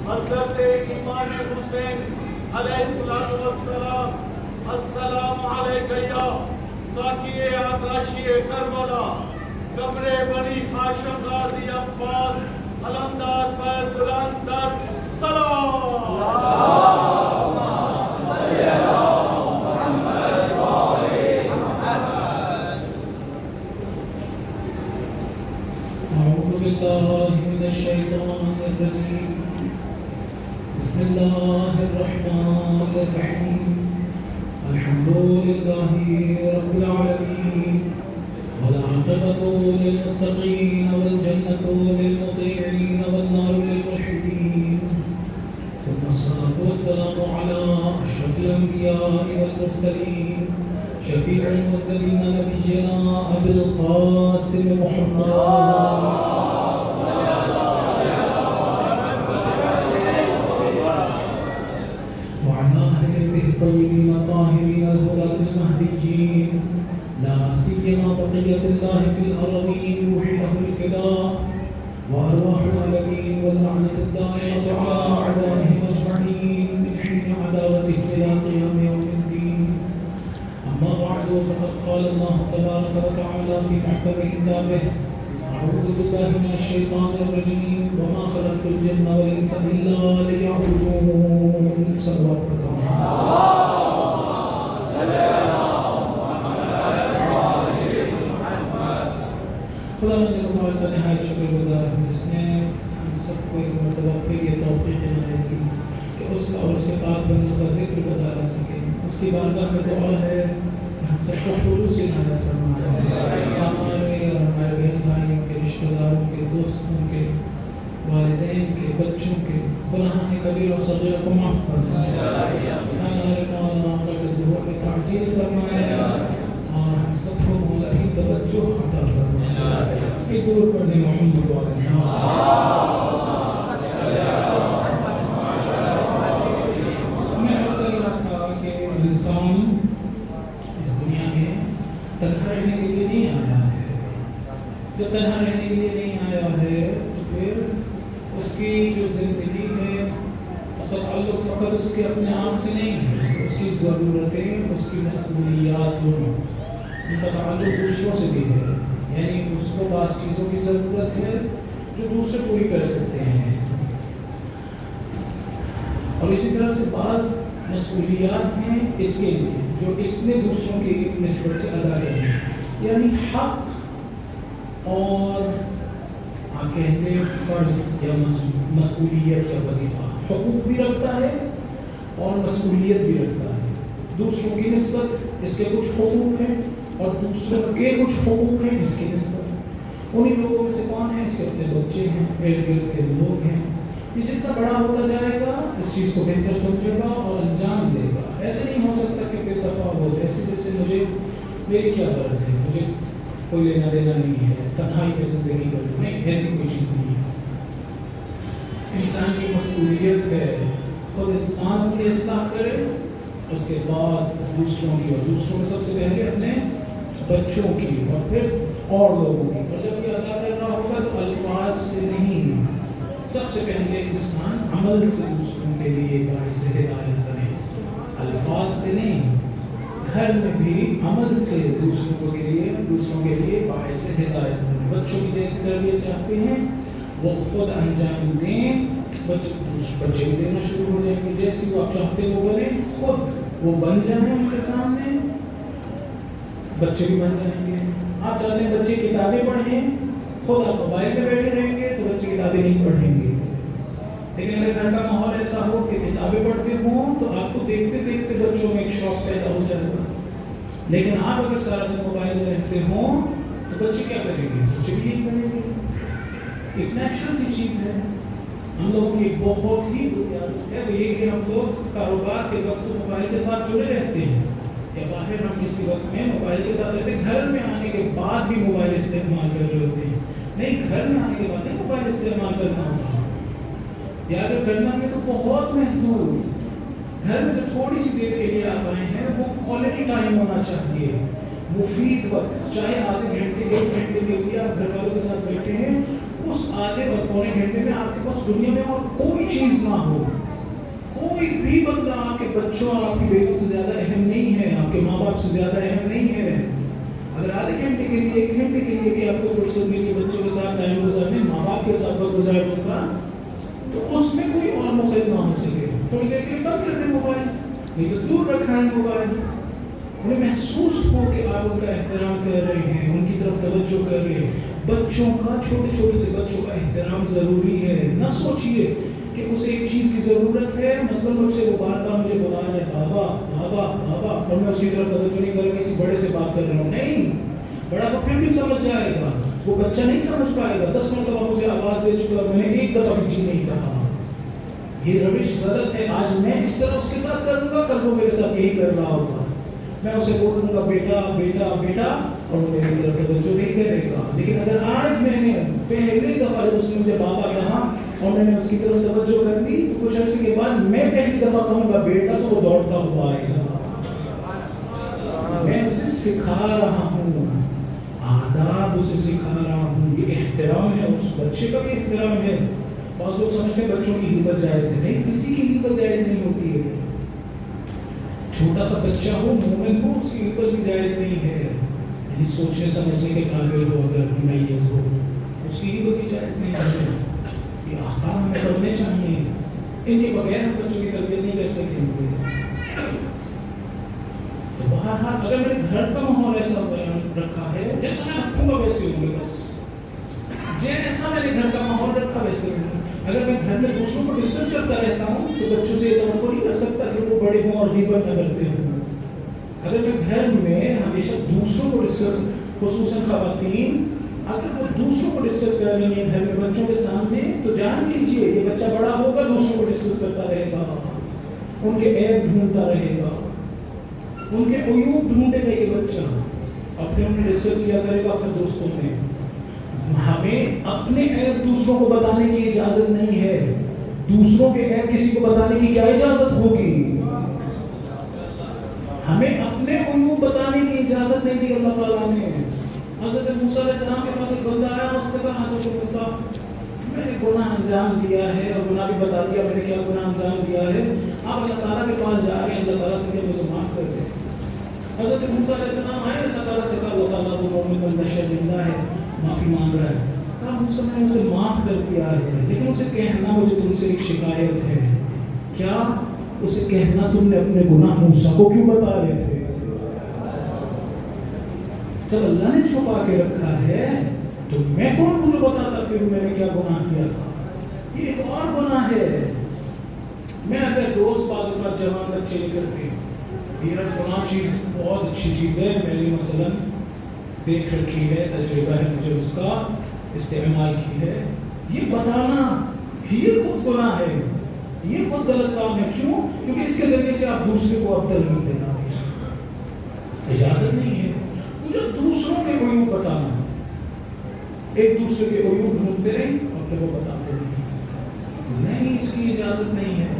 حضرت امام حسین علیہ السلام السلام علیکہ یا ساقی آتاشی کربلا قبر بنی ہاشم غازی عباس علمدار پر بلند تر سلام أعوذ بالله من الشيطان الرجيم بسم الله الرحمن الرحيم الحمد لله رب العالمين والعاقبة للمتقين والجنة للمطيعين والنار للملحدين ثم الصلاة والسلام على أشرف الأنبياء والمرسلين شفيع المذنبين نبينا أبي القاسم محمد وعلى أهل بيته الطيبين الطاهرين الهداة المهديين لا سيما بقية الله في الأرضين روح له الفداء وأرواح العالمين واللعنة الدائمة على أعدائهم أجمعين من حين عداوتهم إلى قيام يوم الدين. أما بعد فقد قال الله تبارك وتعالى في محكم كتابه أعوذ بالله من الشيطان الرجيم وما خلقت الجن والإنس إلا ليعبدون. صلى الله عليه وسلم. خدا من تعالی کا نہایت شکر گزار ہوں جس نے ہم سب کو ایک مرتبہ پھر یہ توفیق عنایت کی کہ اس کا اور اس کے پاک بندوں کا ذکر بتا رہ سکیں. اس کی بارگاہ میں دعا ہے کہ ہم سب کو خلوص عنایت فرمائے، ہمارے اور ہمارے بہن بھائیوں کے، رشتہ داروں کے، دوستوں کے، والدین کے، بچوں کے گناہان کبیر اور صغیر کو معاف فرمائے. ہمارے مولا کے ظہور میں تعجیل فرمائے اور ہم سب کو مولا کی توجہ عطا فرمائے. کہ دور پڑھنے محمد والے میں عرض کر رہا تھا کہ انسان اس دنیا میں تنہا رہنے کے لیے نہیں آیا ہے. جب تنہا رہنے کے لیے نہیں آیا ہے تو پھر اس کی جو زندگی ہے اس کا تعلق فقط اس کے اپنے آپ سے نہیں ہے. اس کی ضرورتیں، اس کی مسئولیات دونوں، ان کا تعلق دوسروں سے بھی ہے. یعنی اس کو بعض چیزوں کی ضرورت ہے جو دوسرے پوری کر سکتے ہیں، اور اسی طرح سے بعض مسئولیات ہیں اس کے لیے جو اس نے دوسروں کی نسبت سے ادا کرنی ہے. یعنی حق اور کہتے ہیں فرض یا مسئولیت یا وظیفہ، حقوق بھی رکھتا ہے اور مسئولیت بھی رکھتا ہے. دوسروں کی نسبت اس کے کچھ حقوق ہیں اور دوسروں کے کچھ حقوق ہیں اس کی نسبت. انہیں لوگوں میں سے کون ہیں؟ اس کے اپنے بچے ہیں، ارد گرد کے لوگ ہیں. یہ جتنا بڑا ہوتا جائے گا اس چیز کو بہتر سمجھے گا اور انجام دے گا. ایسے نہیں ہو سکتا کہ بے تفاوت ایسے جیسے مجھے میری کیا غرض ہے، مجھے کوئی لینا دینا نہیں ہے، تنہائی پہ زندگی کروں، نہیں، ایسی کوئی چیز نہیں ہے. انسان کی مسئولیت ہے خود انسان کی اصلاح کرے، اس کے بعد دوسروں کی، اور دوسروں میں سب سے پہلے اپنے بچوں کی اور پھر اور لوگوں کی. اور جب یہ ادا کر رہا ہوگا تو الفاظ سے نہیں، سب سے پہلے انسان عمل سے دوسروں کے لیے باعث ہدایت بنے، الفاظ سے نہیں. گھر میں بھی عمل سے دوسروں کے لیے باعث ہدایت بنے. بچوں کی جیسی تربیت چاہتے ہیں وہ خود انجام دیں، بچے بھی دینا شروع ہو جائیں گے. جیسی وہ آپ چاہتے وہ بنے، خود وہ بن جائیں ان کے سامنے، بچے بھی بن جائیں گے. آپ چاہتے ہیں بچے کتابیں پڑھیں، خود آپ موبائل پہ بیٹھے رہیں گے تو بچے کتابیں نہیں پڑھیں گے. لیکن اگر گھر کا ماحول ایسا ہو کہ کتابیں پڑھتے ہوں تو آپ کو دیکھتے دیکھتے بچوں میں ایک شوق پیدا ہو جائے گا. لیکن آپ اگر سارا دن موبائل میں رہتے ہوں تو بچے کیا کریں گے؟ بچے بھی نہیں کریں گے. ایک نیچرل سی چیز ہے. ہم لوگوں کی بہت ہی بنیادی ہے وہ یہ کہ ہم لوگ کاروبار کے وقت موبائل کے ساتھ جڑے رہتے ہیں، یا باہر ہم کسی وقت میں موبائل کے ساتھ رہتے ہیں. گھر میں آنے کے بعد بھی موبائل استعمال کر رہے ہوتے ہیں. نہیں، گھر میں آنے کے بعد نہیں موبائل استعمال کرنا ہوتا، یا اگر کرنا ہے تو بہت محدود. گھر میں جو تھوڑی سی دیر کے لیے آپ آئے ہیں وہ کوالٹی ٹائم ہونا چاہیے، مفید وقت. چاہے آدھے گھنٹے 1 گھنٹے کے لیے آپ گھر والوں کے ساتھ بیٹھے ہیں، اس آدھے اور پونے گھنٹے میں آپ کے پاس دنیا میں اور کوئی چیز نہ ہو، کوئی بھی بندہ آپ کے بچوں اور آپ کی بیٹوں سے زیادہ اہم نہیں ہے، آپ کے ماں باپ سے زیادہ اہم نہیں ہے، اگر آدھے گھنٹے کے لیے 1 گھنٹے کے لیے بھی آپ کو فرصت ملی بچوں کے ساتھ ٹائم گزارنے، ماں باپ کے ساتھ وقت گزارنے کا، تو اس میں کوئی اور مخالف نہ ہو سکے، تھوڑی دیر کے لیے بند کر دیں موبائل، نہیں تو دور رکھا ہے موبائل، انہیں محسوس ہو کہ آپ ان کا احترام کر رہے ہیں، ان کی طرف توجہ کر رہے ہیں۔ بچوں کا، چھوٹے چھوٹے سے بچوں کا احترام ضروری ہے۔ نہ سوچئے کہ اسے ایک چیز کی ضرورت ہے، مثلاً مجھ سے وہ بار بار مجھے بلا رہا ہے بابا بابا بابا، اور میں اس کی طرف توجہ نہیں کر رہا، کسی بڑے سے بات کر رہا ہوں، نہیں، بڑا تو پھر بھی سمجھ جائے گا، وہ بچہ نہیں سمجھ پائے گا۔ 10 مرتبہ مجھے آواز دے چکا، میں نے ایک دفعہ بھی جی نہیں کہا، یہ روش غلط ہے۔ آج میں اس طرح اس کے ساتھ کر دوں گا، کل وہ میرے ساتھ یہی کر رہا ہوگا، میں اسے بولوں گا بیٹا بیٹا بیٹا، اور وہ میری طرف توجہ نہیں کرے گا۔ لیکن اگر آج میں نے پہلی دفعہ جب اس نے مجھے بابا کہا اور میں نے اس کی طرف توجہ کر دی، تو کچھ عرصے کے بعد میں پہلی دفعہ کہوں گا بیٹا، تو وہ دوڑتا ہوا آئے گا۔ میں اسے سکھا رہا ہوں، آداب اسے سکھا رہا ہوں، یہ احترام ہے، اس بچے کا بھی احترام ہے۔ بعض لوگ سمجھتے ہیں بچوں کی غیبت جائز ہے، نہیں، کسی کی غیبت جائز نہیں ہوتی ہے۔ چھوٹا سا بچہ ہو، مومن ہو، اس کی غیبت بھی جائز نہیں ہے، یعنی سوچنے سمجھنے کے قابل ہو، اگر میز ہو، اس کی غیبت بھی جائز نہیں ہے۔ یہ احکام ہمیں کرنے چاہیے، ان کے بغیر ہم بچوں کی تربیت نہیں کر سکتے ہیں۔ تو بہرحال اگر میرے گھر کا ماحول ایسا رکھا ہے، جیسا میں رکھوں گا ویسے ہوں گے، بس جیسا میں نے گھر کا ماحول رکھا ویسے ہوں گے۔ اگر میں گھر میں دوسروں کو ڈسکس کرتا رہتا ہوں تو بچوں سے یہ توقع نہیں کر سکتا کہ وہ بڑے ہوں اور غیبت نہ کرتے ہوں۔ اگر میں گھر میں ہمیشہ دوسروں کو ڈسکس، خصوصاً خواتین، اگر وہ دوسروں کو ڈسکس کر رہی ہیں گھر میں بچوں کے سامنے، تو جان لیجیے یہ بچہ بڑا ہوگا دوسروں کو ڈسکس کرتا رہے گا، ان کے عیب ڈھونڈتا رہے گا، ان کے عیوب ڈھونڈے گا یہ بچہ، اپنے انہیں ڈسکس کیا کرے گا اپنے دوستوں میں۔ ہمیں اپنے عیب دوسروں کو بتانے کی اجازت نہیں ہے، دوسروں کے عیب کسی کو بتانے کی کیا اجازت ہوگی؟ ہمیں اپنے عیوب بتانے کی اجازت نہیں دی اللہ تعالیٰ نے۔ حضرت موسیٰ علیہ السلام کے پاس ایک بندہ آیا، اس نے کہا حضرت موسیٰ میں نے گناہ انجام دیا ہے، اور گناہ بھی بتا دیا میں نے کیا گناہ انجام دیا ہے، آپ اللہ تعالیٰ کے پاس جا رہے ہیں، اللہ تعالیٰ سے کہ مجھے معاف کر دیں۔ حضرت موسیٰ علیہ السلام آئے، اللہ تعالیٰ سے کہا اللہ تعالیٰ وہ مومن بندہ شرمندہ ہے، معافی مانگ رہا ہے۔ کہا موسیٰ میں نے اسے معاف کر دیا ہے، لیکن اسے کہنا مجھے تم سے ایک شکایت ہے۔ کیا؟ اسے کہنا تم نے اپنے گناہ موسیٰ کو کیوں بتائے تھے؟ جب اللہ نے چھپا کے رکھا ہے تو میں کون مجھے بتاتا کہ میں نے کیا گناہ کیا تھا؟ یہ ایک اور گناہ ہے۔ میں اگر دوست باز اوقات جوان بچے نکلتے یہ فلاں چیز بہت اچھی چیز ہے، میں نے مثلاً دیکھ رکھی ہے، تجربہ ہے مجھے اس کا، استعمال کی ہے، یہ بتانا یہ خود گناہ ہے، یہ خود غلط کام ہے۔ کیوں؟ کیونکہ اس کے ذریعے سے آپ دوسرے کو اب ترغیب دینا اجازت نہیں ہے۔ مجھے دوسروں کے عیوب بتانا، ایک دوسرے کے عیوب ڈھونڈتے رہیں اور پھر وہ بتاتے رہیں، نہیں، اس کی اجازت نہیں ہے۔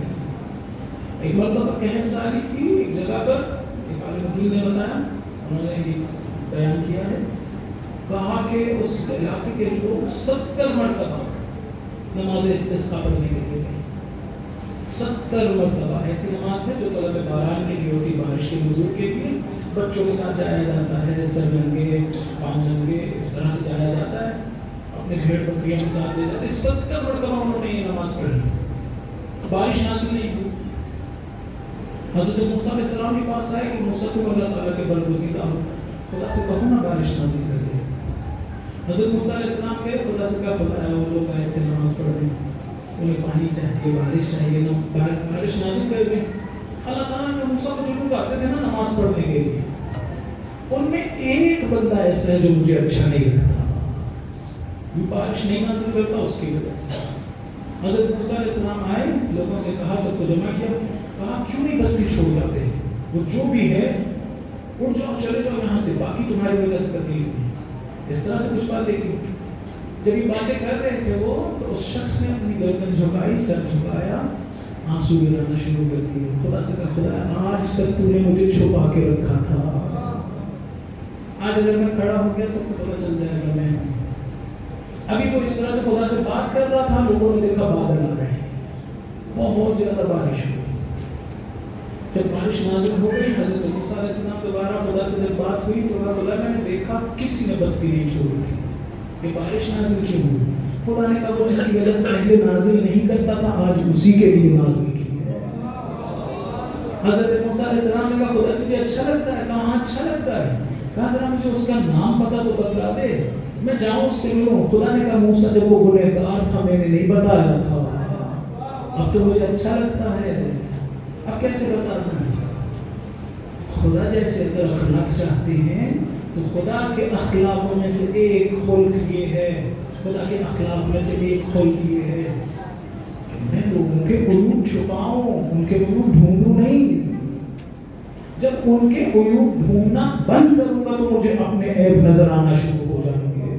ایک مرتبہ کہن سالی تھی ایک جگہ پر، ایک عالم دین نے بتایا، انہوں نے یہ بیان کیا ہے، کہا کہ اس علاقے کے لوگ 70 مرتبہ نماز استسقاء پڑھنے کے لیے گئے۔ 70 مرتبہ ایسی نماز ہے جو طلب باران کے لیے ہوتی، بارش کے نزول کے لیے بچوں کے ساتھ جایا جاتا ہے، سر ننگے پاؤں ننگے اس طرح سے جایا جاتا ہے، اپنے بھیڑ بکریوں کے ساتھ لے جاتے ہیں۔ 70 مرتبہ انہوں نے یہ نماز پڑھی، بارش نازل نہیں ہوئی۔ حضرت موسیٰ علیہ السلام کے پاس آئے کہ موسیٰ تم اللہ تعالیٰ کے برگزیدہ ہو، خدا سے کہو نا بارش نازل کر دے۔ حضرت موسیٰ علیہ السلام کے خدا سے کہا خدا ہے وہ لوگ آئے تھے نماز پڑھنے، انہیں پانی چاہیے، بارش چاہیے، بارش نازل کر دیں۔ اللہ تعالیٰ نے موسیٰ کو جو لوگ آتے تھے نا نماز پڑھنے کے لیے، ان میں ایک بندہ ایسا ہے جو مجھے اچھا نہیں لگتا، یہ بارش نہیں نازل کرتا اس کی وجہ سے۔ حضرت موسیٰ علیہ السلام آئے، لوگوں سے کہا، سب کو جمع کیا، کہا کیوں نہیں بستی چھوڑ جاتے، وہ جو بھی ہے اٹھ جاؤ چلے جاؤ یہاں سے، باقی تمہاری وجہ سے تکلیف نہیں۔ اس طرح سے کچھ باتیں کی۔ جب یہ باتیں کر رہے تھے وہ، تو اس شخص نے اپنی گردن جھکائی، سر جھکایا، آنسو گرانا شروع کر دیے۔ خدا سے کہا خدا آج تک تو نے مجھے چھپا کے رکھا تھا، آج اگر میں کھڑا ہو گیا سب کو پتہ چل جائے گا میں، ابھی وہ اس طرح سے خدا سے بات کر رہا تھا, لوگوں نے دیکھا بادل آ رہے ہیں, بہت زیادہ بارش ہوئی. جب بارش نازل ہو گئی, حضرت موسیٰ علیہ السلام دوبارہ خدا سے جب بات ہوئی تو خدا میں نے دیکھا کسی نے بستی نہیں چھوڑی تھی کہ بارش نازل کیوں ہوئی. خدا نے کہا وہ جس کی وجہ سے پہلے نازل نہیں کرتا تھا آج اسی کے لیے نازل کی. حضرت موسیٰ علیہ السلام نے کہا خدا تجھے اچھا لگتا ہے؟ کہا ہاں اچھا لگتا ہے. کہا ذرا مجھے اس کا نام پتا تو بتلا دے, میں جاؤں اس سے ملوں. خدا نے کہا موسیٰ جب وہ گنہگار تھا میں نے نہیں بتایا تھا, اب تو مجھے اچھا لگتا ہے, اب کیسے بتا دوں؟ خدا جیسے اگر اخلاق چاہتے ہیں تو خدا کے اخلاقوں میں سے ایک خلق یہ ہے, خدا کے اخلاق میں سے ایک خلق یہ ہے کہ میں لوگوں کے عیوب چھپاؤں, ان کے عیوب ڈھونڈوں نہیں. جب ان کے عیوب ڈھونڈنا بند کروں گا تو مجھے اپنے عیب نظر آنا شروع ہو جائیں گے.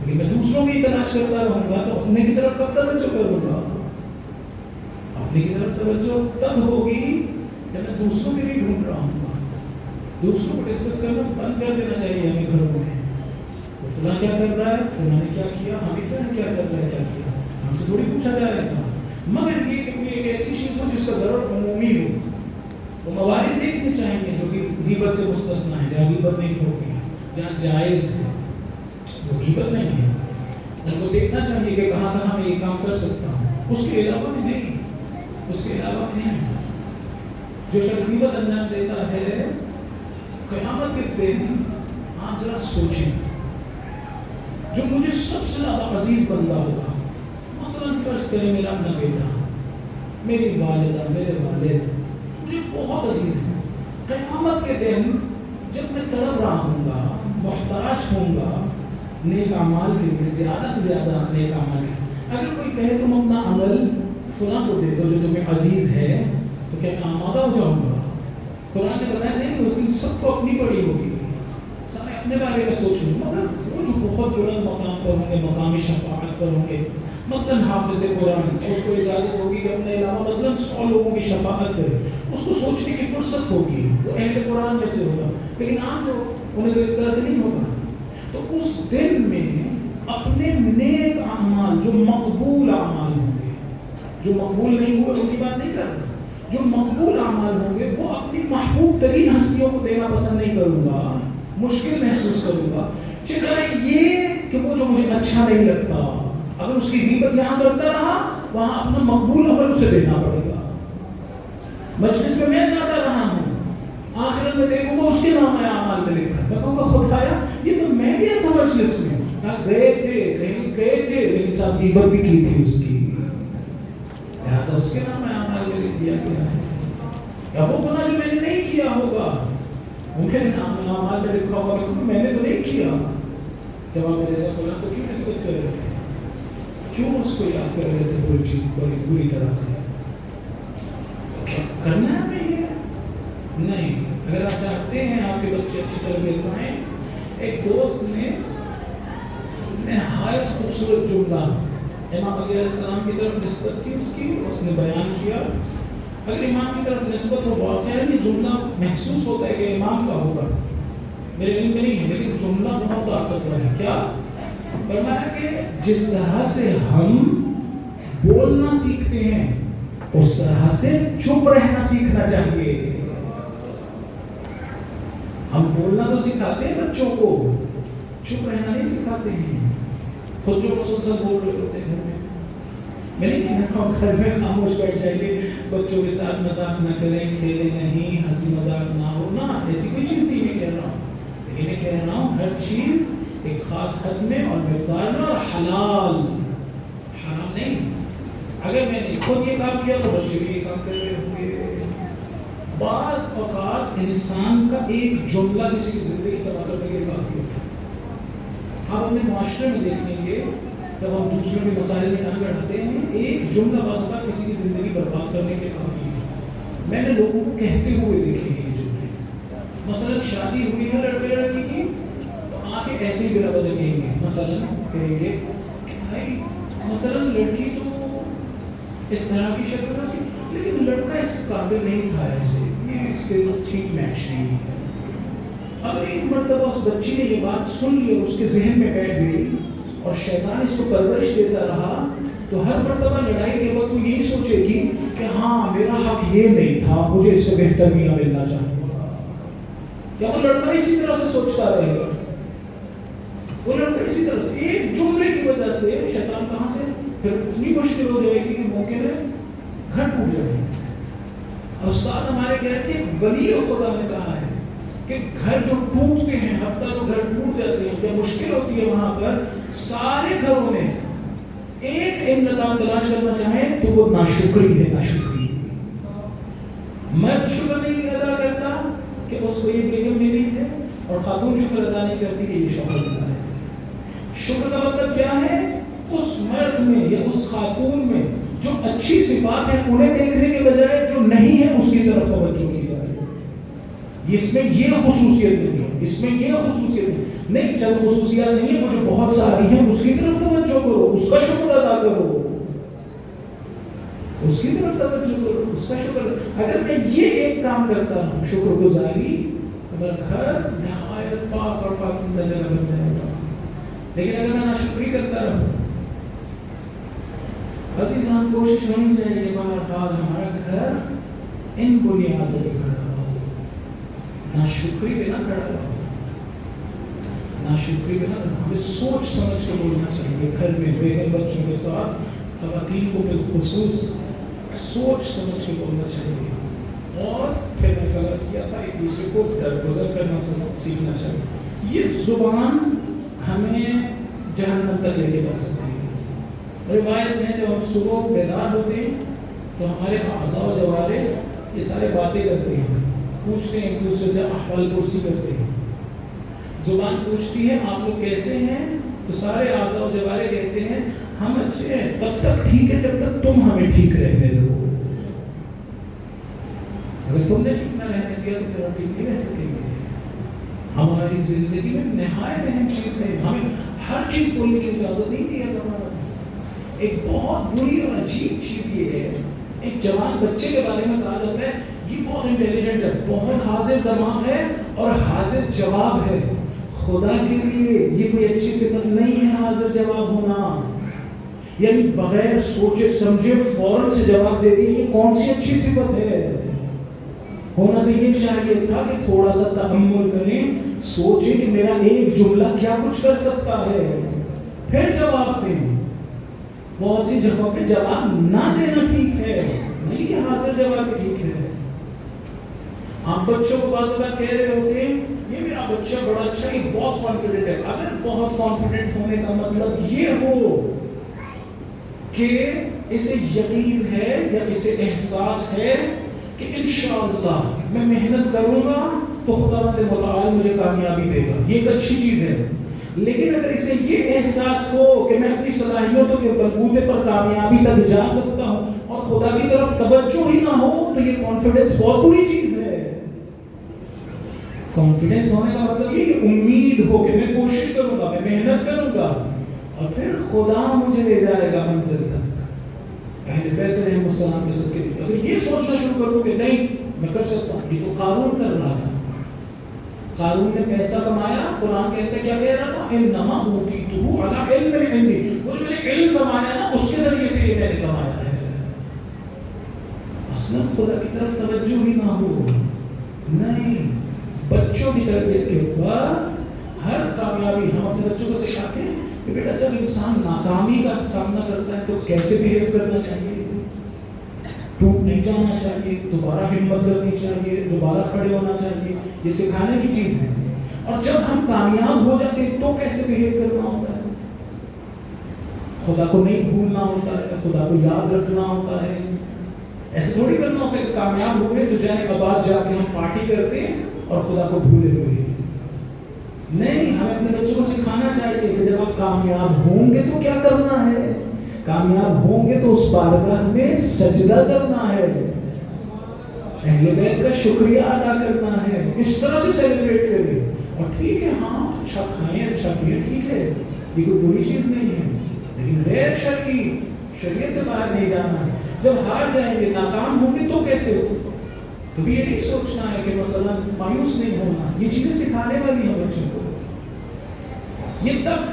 لیکن میں دوسروں کی تلاش کرتا رہوں گا تو اپنے کی طرف کب توجہ کروں گا؟ اپنے کی طرف توجہ تب ہوگی جب میں دوسروں کے لیے ڈھونڈ رہا ہوں. دوسروں کو ڈسکس کرنا بند کر دینا چاہیے ہمیں گھروں میں. فلاں کیا کر رہا ہے, فلاں نے کیا کیا, ہمیں کیا کر رہا ہے, کیا کیا, ہم سے تھوڑی پوچھا جائے گا. مگر یہ کہ کوئی ایک ایسی چیز ہو جس کا ضرور عمومی ہو, وہ موارد دیکھنے چاہیے جو کہ غیبت سے مستثنا ہے, جہاں غیبت نہیں ہوتی ہے, جہاں جائز ہے وہ غیبت نہیں ہے. ان کو دیکھنا چاہیے کہ کہاں کہاں میں یہ کام کر سکتا ہوں, اس کے علاوہ میں نہیں, اس کے علاوہ میں نہیں. جو شخص غیبت انجام دیتا ہے قیامت کے دن, آپ ذرا سوچیں, جو مجھے سب سے زیادہ عزیز بندہ ہوگا, مثلاً فرض کریں میرا اپنا بیٹا, میری والدہ, میرے والد مجھے بہت عزیز ہیں. قیامت کے دن جب میں تڑپ رہا ہوں گا, محتاج ہوں گا نیک اعمال کے لیے, زیادہ سے زیادہ نیک اعمال کے, اگر کوئی کہے تم اپنا عمل فلاں کو دے دو جو تمہیں عزیز ہے, تو کیا میں آمادہ ہو جاؤں گا؟ قرآن نے بتایا نہیں, اس دن سب کو اپنی پڑی ہوگی, سب اپنے بارے میں سوچوں. مگر وہ جو بہت بلند مقام پر ہوں گے, مقامی شفاعت پر ہوں گے, مثلاً حافظ قرآن, اس کو اجازت ہوگی کہ اپنے علاوہ مثلاً 100 لوگوں کی شفاعت کرے, اس کو سوچنے کی فرصت ہوگی, وہ اہل قرآن میں سے ہوگا. لیکن عام لوگ انہیں تو اس طرح سے نہیں ہوگا. تو اس دن میں اپنے نیک اعمال جو مقبول اعمال ہوں گے, جو مقبول نہیں ہوئے ان کی بات نہیں کر رہا, جو مقبول اعمال ہوں گے وہ اپنی محبوب ترین ہستیوں کو دینا پسند نہیں کروں گا, مشکل محسوس کروں گا. چاہے یہ کہ وہ جو مجھے اچھا نہیں لگتا, اگر اس کی غیبت یہاں کرتا رہا, وہاں اپنا مقبول عمل اسے دینا پڑے گا. مجلس میں جاتا رہا ہوں, آخرت میں دیکھوں گا اس کے نام اعمال میں لکھا, میں کہوں گا خدایا یہ تو میں گیا تھا مجلس میں, گئے تھے لیکن ساتھ غیبت بھی کی تھی اس کی, لہٰذا اس کے نام اعمال میں لکھ دیا گیا ہے. یا وہ گناہ جو میں نے نہیں کیا ہوگا, ممکن نام اعمال میں لکھا ہوگا, میں نے تو نہیں کیا. جواب میں دے گا فلاں تو کیوں ڈسکس کر رہے تھے, کیوں اس کو یاد کر رہے تھے کوئی چیز بڑی بری طرح سے. کرنا ہے ہمیں یہ نہیں. اگر آپ چاہتے ہیں آپ کے بچے اچھی تربیت پائیں, ایک دوست نے نہایت خوبصورت جملہ امام علیہ السلام کی طرف نسبت کی, اس نے بیان کیا. اگر امام کی طرف نسبت ہو, واقعہ یہ جملہ محسوس ہوتا ہے کہ امام کا ہوگا, میرے علم میں نہیں ہے, لیکن جملہ بہت طاقتور ہے. کیا فرمایا کہ جس طرح سے ہم بولنا سیکھتے ہیں اس طرح سے چپ رہنا سیکھنا چاہیے. ہم بولنا تو سکھاتے ہیں بچوں کو, چپ رہنا نہیں سکھاتے ہیں. خود جو مسلسل بول رہے ہوتے ہیں, میں نہیں کہتا ہوں گھر میں خاموش بیٹھ جائیے, بچوں کے ساتھ مذاق نہ کریں, کھیلے نہیں, ہنسی مذاق نہ ہو, نہ ایسی کوئی چیز نہیں میں کہہ رہا ہوں. لیکن میں کہہ رہا ہوں ہر چیز ایک خاص حد میں اور مقدار میں, اور حلال, حرام نہیں. اگر میں نے خود یہ کام کیا تو بچے بھی یہ کام کر رہے ہوں گے. بعض اوقات انسان کا ایک جملہ کسی کی زندگی تباہ کرنے کے لیے کافی ہوتا ہے. آپ اپنے معاشرے میں دیکھ لیں گے, جب ہم دوسروں کے مسائل میں ٹانگ اڑاتے ہیں, ایک جملہ بعض اوقات کسی کی زندگی برباد کرنے کے لیے کافی ہے. میں نے لوگوں کو کہتے ہوئے دیکھے ہیں یہ جملے. مثلاً شادی ہوئی ہے لڑکے لڑکی کی, تو آگے ایسے ہی بلا وجہ کہیں گے, مثلاً کہیں گے بھائی مثلاً لڑکی تو اس طرح کی شکل تھی, لیکن لڑکا اس کے قابل نہیں تھا, ایسے یہ اس کے ٹھیک میچ نہیں ہے. اگر ایک مرتبہ اس بچی نے یہ بات سن لی اور اس کے ذہن میں بیٹھ گئی, اور شیطان اس کو پرورش دیتا رہا تو ہر مرتبہ لڑائی کے وقت وہ یہی سوچے گی کہ ہاں میرا حق یہ نہیں تھا, مجھے اس سے بہتر میاں ملنا چاہیے. کیا وہ لڑکا اسی طرح سے سوچتا رہے گا؟ وہ لڑکا اسی طرح سے ایک جملے کی وجہ سے شیطان کہاں سے پھر اتنی مشکل ہو جائے گی کہ موقع میں گھر ٹوٹ جائے گی. استاد ہمارے کہتے ہیں ولی خدا نے کہا ہے کہ گھر جو ٹوٹتے ہیں, ہفتہ تو گھر ٹوٹ جاتے ہیں, جب مشکل ہوتی ہے وہاں پر سارے گھروں میں ایک انتظام تلاش کرنا چاہیں تو وہ ناشکری ہے. ناشکری مرد شکر نہیں ادا کرتا کہ اس کو یہ بیگم ملی ہے, اور خاتون شکر ادا نہیں کرتی کہ یہ شوہر ملا ہے. شکر کا مطلب کیا ہے؟ اس مرد میں یا اس خاتون میں جو اچھی صفات ہیں انہیں دیکھنے کے بجائے جو نہیں ہے اس کی طرف توجہ کی جائے. اس میں یہ خصوصیت نہیں ہے, اس میں یہ خصوصیت نہیں, چل خصوصیات نہیں ہے, مجھے بہت ساری ہیں, اس کی طرف توجہ کرو, اس کا شکر ادا کرو, اس کی طرف توجہ کرو, اس کا شکر. اگر میں یہ ایک کام کرتا ہوں شکر گزاری, اگر گھر نہایت پاک اور پاکیزہ جگہ بن جائے گا. لیکن اگر میں ناشکری کرتا رہوں, عزیزان کوشش ہونی چاہیے بار بار ہمارا گھر ان بنیادوں پہ کھڑا ہو, ناشکری پہ نہ کھڑا ہو, ناشکری پہ نہ. ہمیں سوچ سمجھ کے بولنا چاہیے گھر میں بیگم بچوں کے ساتھ, خواتین کو بالخصوص سوچ سمجھ کے بولنا چاہیے. اور پھر میں غلط کیا تھا ایک دوسرے کو درگزر کرنا سیکھنا چاہیے. یہ زبان ہمیں جہنم تک لے کے جا سکتی ہے. روایت میں جب ہم صبح بیدار ہوتے ہیں تو ہمارے اعضاء و جوارح یہ سارے باتیں کرتے ہیں, پوچھتے ہیں ایک دوسرے سے, احوال پرسی کرتے ہیں. زبان پوچھتی ہے آپ لوگ کیسے ہیں, تو سارے اعضاء و جوارح کہتے ہیں ہم اچھے ہیں, تب تک ٹھیک ہے جب تک تم ہمیں ٹھیک رہنے دو. اگر تم نے ٹھیک نہ رہنے دیا تو پھر ہم ٹھیک نہیں رہ سکیں گے. ہماری زندگی میں نہایت اہم چیز ہے, ہمیں ہر چیز بولنے کی اجازت نہیں دی ہے. ایک بہت بری اور عجیب چیز یہ ہے, ایک جوان بچے کے بارے میں کہا جاتا ہے یہ بہت انٹیلیجنٹ ہے, بہت حاضر دماغ ہے اور حاضر جواب ہے. خدا کے لیے یہ کوئی اچھی صفت نہیں ہے حاضر جواب ہونا, یعنی بغیر سوچے سمجھے فوراً سے جواب دے دیا, یہ کون سی اچھی صفت ہے؟ ہونا تو یہ چاہیے تھا کہ تھوڑا سا تأمل کریں, سوچیں کہ میرا ایک جملہ کیا کچھ کر سکتا ہے, پھر جواب دیں. بہت سی جگہوں پہ جواب نہ دینا ٹھیک ہے, نہیں کہ حاضر جواب ٹھیک ہے. آپ بچوں کو بعض اوقات کہہ رہے ہوتے ہیں یہ میرا بچہ بڑا اچھا ہے, بہت کانفیڈنٹ ہے. اگر بہت کانفیڈنٹ ہونے کا مطلب یہ ہو کہ اسے یقین ہے یا اسے احساس ہے کہ انشاءاللہ میں محنت کروں گا تو خدا متعال مجھے کامیابی دے گا, یہ ایک اچھی چیز ہے. لیکن اگر اسے یہ احساس ہو کہ میں اپنی صلاحیتوں کے بلبوتے پر کامیابی تک جا سکتا ہوں اور خدا کی طرف توجہ ہی نہ ہو, تو یہ کانفیڈنس بہت بری چیز ہے. کانفیڈنس ہونے کا مطلب یہ کہ امید ہو کہ میں کوشش کروں گا, میں محنت کروں گا اور پھر خدا مجھے لے جائے گا منزل تک. اہل بیت علیہ السلام کے سب کے لیے اگر یہ سوچنا شروع کروں کہ نہیں میں کر سکتا ہوں, یہ تو قارون کر رہا تھا. قارون نے پیسہ کمایا, قرآن کہتا ہے کیا کہہ رہا تھا, انما اوتیتہ علی علم عندی, وہ جو نے علم کمایا نا اس کے ذریعے سے یہ میں نے کمایا ہے. اصلا خدا کی طرف توجہ ہی نہ ہو. نہیں, بچوں کی تربیت کے اوپر ہر کامیابی ہم اپنے بچوں کو سکھاتے ہیں کہ بیٹا جب انسان ناکامی کا سامنا کرتا ہے تو کیسے بہیو کرنا چاہیے, ٹوٹ نہیں جانا چاہیے, دوبارہ ہمت کرنی چاہیے, دوبارہ کھڑے ہونا چاہیے, یہ سکھانے کی چیز ہے. اور جب ہم کامیاب ہو جاتے ہیں تو کیسے بہیو کرنا ہوتا ہے, خدا کو نہیں بھولنا ہوتا ہے, خدا کو یاد رکھنا ہوتا ہے. ایسے تھوڑی کرنا ہوتا ہے کہ کامیاب ہوئے تو جائیں آباد جا کے ہم پارٹی کرتے ہیں اور خدا کو بھولے ہوئے. نہیں, ہمیں اپنے بچوں کو سکھانا چاہیے کہ جب آپ کامیاب ہوں گے تو کیا کرنا ہے, کامیاب ہوں گے تو اس بارگاہ میں سجدہ کرنا ہے, اہل بیت کا شکریہ ادا کرنا ہے, اس طرح سے سیلیبریٹ کریں. اور ٹھیک ہے ہاں اچھا کھائیں اچھا پیئیں, ٹھیک ہے یہ کوئی بری چیز نہیں ہے, لیکن غیر شرعی شریعت سے باہر نہیں جانا. جب ہار جائیں گے ناکام ہوں گے تو کیسے ہو, تو بھی یہ نہیں سوچنا ہے کہ مثلا مایوس نہیں ہونا. یہ چیزیں سکھانے والی ہیں بچوں کو. یہ تب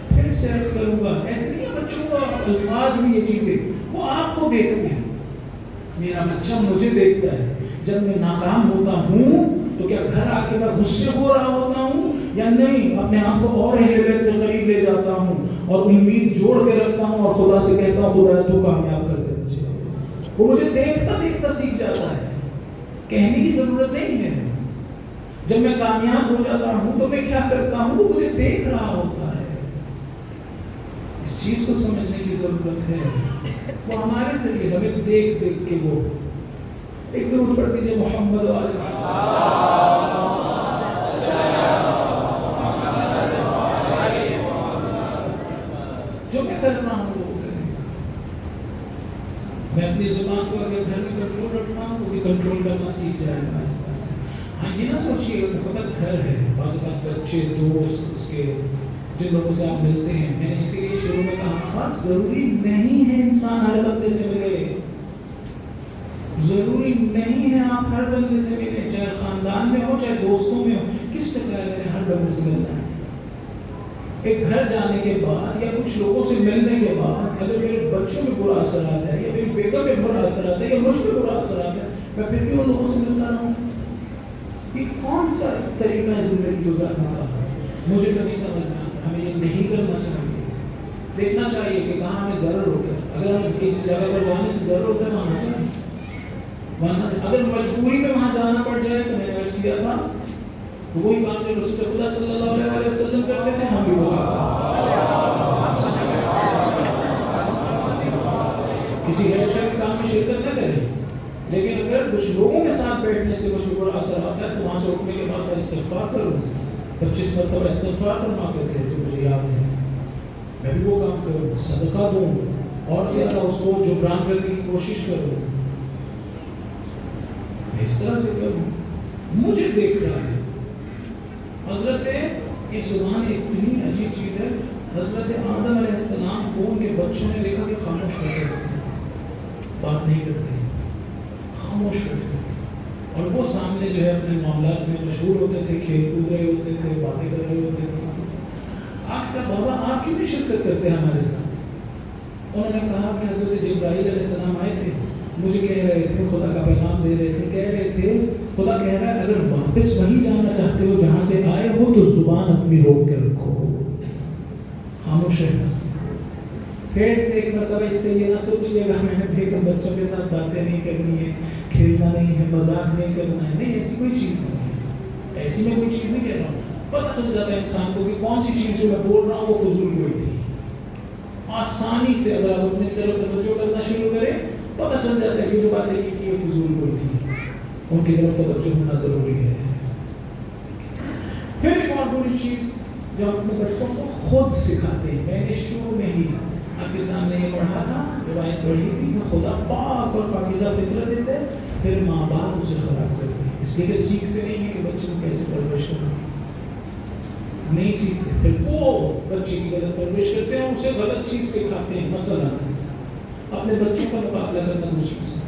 پھر سے عرض کروں گا، ایسے نہیں ہے بچوں کا الفاظ میں یہ چیزیں، وہ آپ کو دیکھتے ہیں. میرا بچہ مجھے دیکھتا ہے. جب میں ناکام ہوتا ہوں تو کیا گھر آ کے میں غصے ہو رہا ہوتا ہوں یا نہیں؟ اپنے آپ کو اور اہل بیت کے قریب لے جاتا ہوں اور امید جوڑ کے رکھتا ہوں اور خدا سے کہتا ہوں خدا تو کامیاب کر دے مجھے. وہ مجھے دیکھتا دیکھتا سیکھ جاتا ہے، کہنے کی ضرورت نہیں ہے. جب میں کامیاب ہو جاتا ہوں تو میں کیا کرتا ہوں، وہ مجھے دیکھ رہا ہوتا ہے. اس چیز کو سمجھنے کی ضرورت ہے. وہ ہمارے ذریعے ہمیں دیکھ دیکھ کے وہ ایک درود پڑھ دیجیے محمد والے. جو میں کر رہا ہوں وہ کریں. میں اپنی زبان کو اگر گھر میں کنٹرول رکھتا ہوں وہ بھی کنٹرول کرنا سیکھ جائے گا آہستہ آہستہ. ہاں یہ نہ سوچیے کہ فقط گھر ہے، بعض اوقات بچے، دوست، اس کے جن لوگوں سے آپ ملتے ہیں. میں نے اسی لیے شروع میں کہا ضروری نہیں ہے انسان ہر بندے سے ملے، ضروری نہیں ہے آپ ہر بندے سے ملیں، چاہے خاندان میں ہو چاہے دوستوں میں ہو. کس طرح میں نے ہر بندے سے ملنا ہے؟ ایک گھر جانے کے بعد یا کچھ لوگوں سے ملنے کے بعد اگر میرے بچوں میں برا اثر آتا ہے یا میری بیٹا میں برا اثر آتا ہے یا مجھ پہ برا اثر آتا ہے، میں پھر بھی ان لوگوں سے ملتا رہا ہوں. یہ کون سا طریقہ ہے زندگی گزارنے کا؟ مجھے تو نہیں سمجھنا. ہمیں یہ نہیں کرنا چاہیے. دیکھنا چاہیے کہ کہاں ہمیں ضرر ہوتا ہے. اگر ہم کسی جگہ پر جانے سے ضرر ہوتا ہے وہاں جائیں. اگر مجبوری میں وہاں جانا پڑ جائے تو میں نے عرض کیا تھا وہی کام جو رسول اللہ صلی اللہ علیہ وسلم کرتے تھے ہم بھی وہ کسی غیر شرعی کام میں شرکت نہ کریں. لیکن اگر کچھ لوگوں کے ساتھ بیٹھنے سے کچھ برا اثر آتا ہے تو وہاں سے اٹھنے کے بعد میں استغفار کروں. 25 مرتبہ استغفار فرماتے تھے جو مجھے یاد ہے. میں بھی وہ کام کروں، صدقہ دوں اور زیادہ اس کو جبران کرنے کی کوشش کروں. اس طرح سے کروں. مجھے دیکھ رہا ہے. حضرت یہ زبان اتنی عجیب چیز ہے. حضرت آدم علیہ السلام کو ان کے بچوں نے دیکھا کہ خاموش رہتے ہیں، بات نہیں کرتے، خاموش رہتے ہیں. اور وہ سامنے جو ہے اپنے معاملات میں مشغول ہوتے تھے، کھیل کود رہے ہوتے تھے، باتیں کر رہے ہوتے تھے. آپ کا بابا آپ کیوں نہیں شرکت کرتے ہمارے ساتھ؟ انہوں نے کہا کہ حضرت جبرائیل علیہ السلام آئے تھے، مجھے کہہ رہے تھے، خدا کا پیغام دے رہے تھے. کہہ رہے تھے خدا کہہ رہا ہے اگر واپس وہیں جانا چاہتے ہو جہاں سے آئے ہو تو زبان اپنی روک کے رکھو، خاموش رہنا سیکھو. پھر سے ایک مرتبہ اس سے یہ نہ سوچیے گا میں نے بیگم بچوں کے ساتھ باتیں نہیں کرنی ہے، کھیلنا نہیں ہے، مذاق نہیں کرنا ہے. نہیں، ایسی کوئی چیز نہیں ہے. ایسی میں کوئی چیز نہیں کہہ رہا ہوں. پتہ چل جاتا ہے انسان کو کہ کون سی چیز جو میں بول رہا ہوں وہ فضول کوئی تھی. آسانی سے اگر آپ اپنی طرف توجہ کرنا شروع کریں پتہ چل جاتا ہے کہ جو باتیں کی تھی یہ فضول کوئی تھی. ان کی طرف توجہ ہونا ضروری ہے. پھر ایک اور بری چیز جو اپنے بچوں کو خود سکھاتے ہیں. میں نے شروع میں ہی آپ کے سامنے یہ پڑھا تھا، روایت پڑھی تھی کہ خدا پاک اور پاکیزہ فطرت دیتے ہیں، پھر ماں باپ اسے خراب کرتے ہیں. اس لیے کہ سیکھتے نہیں ہیں کہ بچے کو کیسے پرورش کرنا ہے. نہیں سیکھتے، پھر وہ بچے کی غلط پرورش کرتے ہیں، اسے غلط چیز سکھاتے ہیں. مثلا اپنے بچوں کا مقابلہ کرنا دوسروں سے.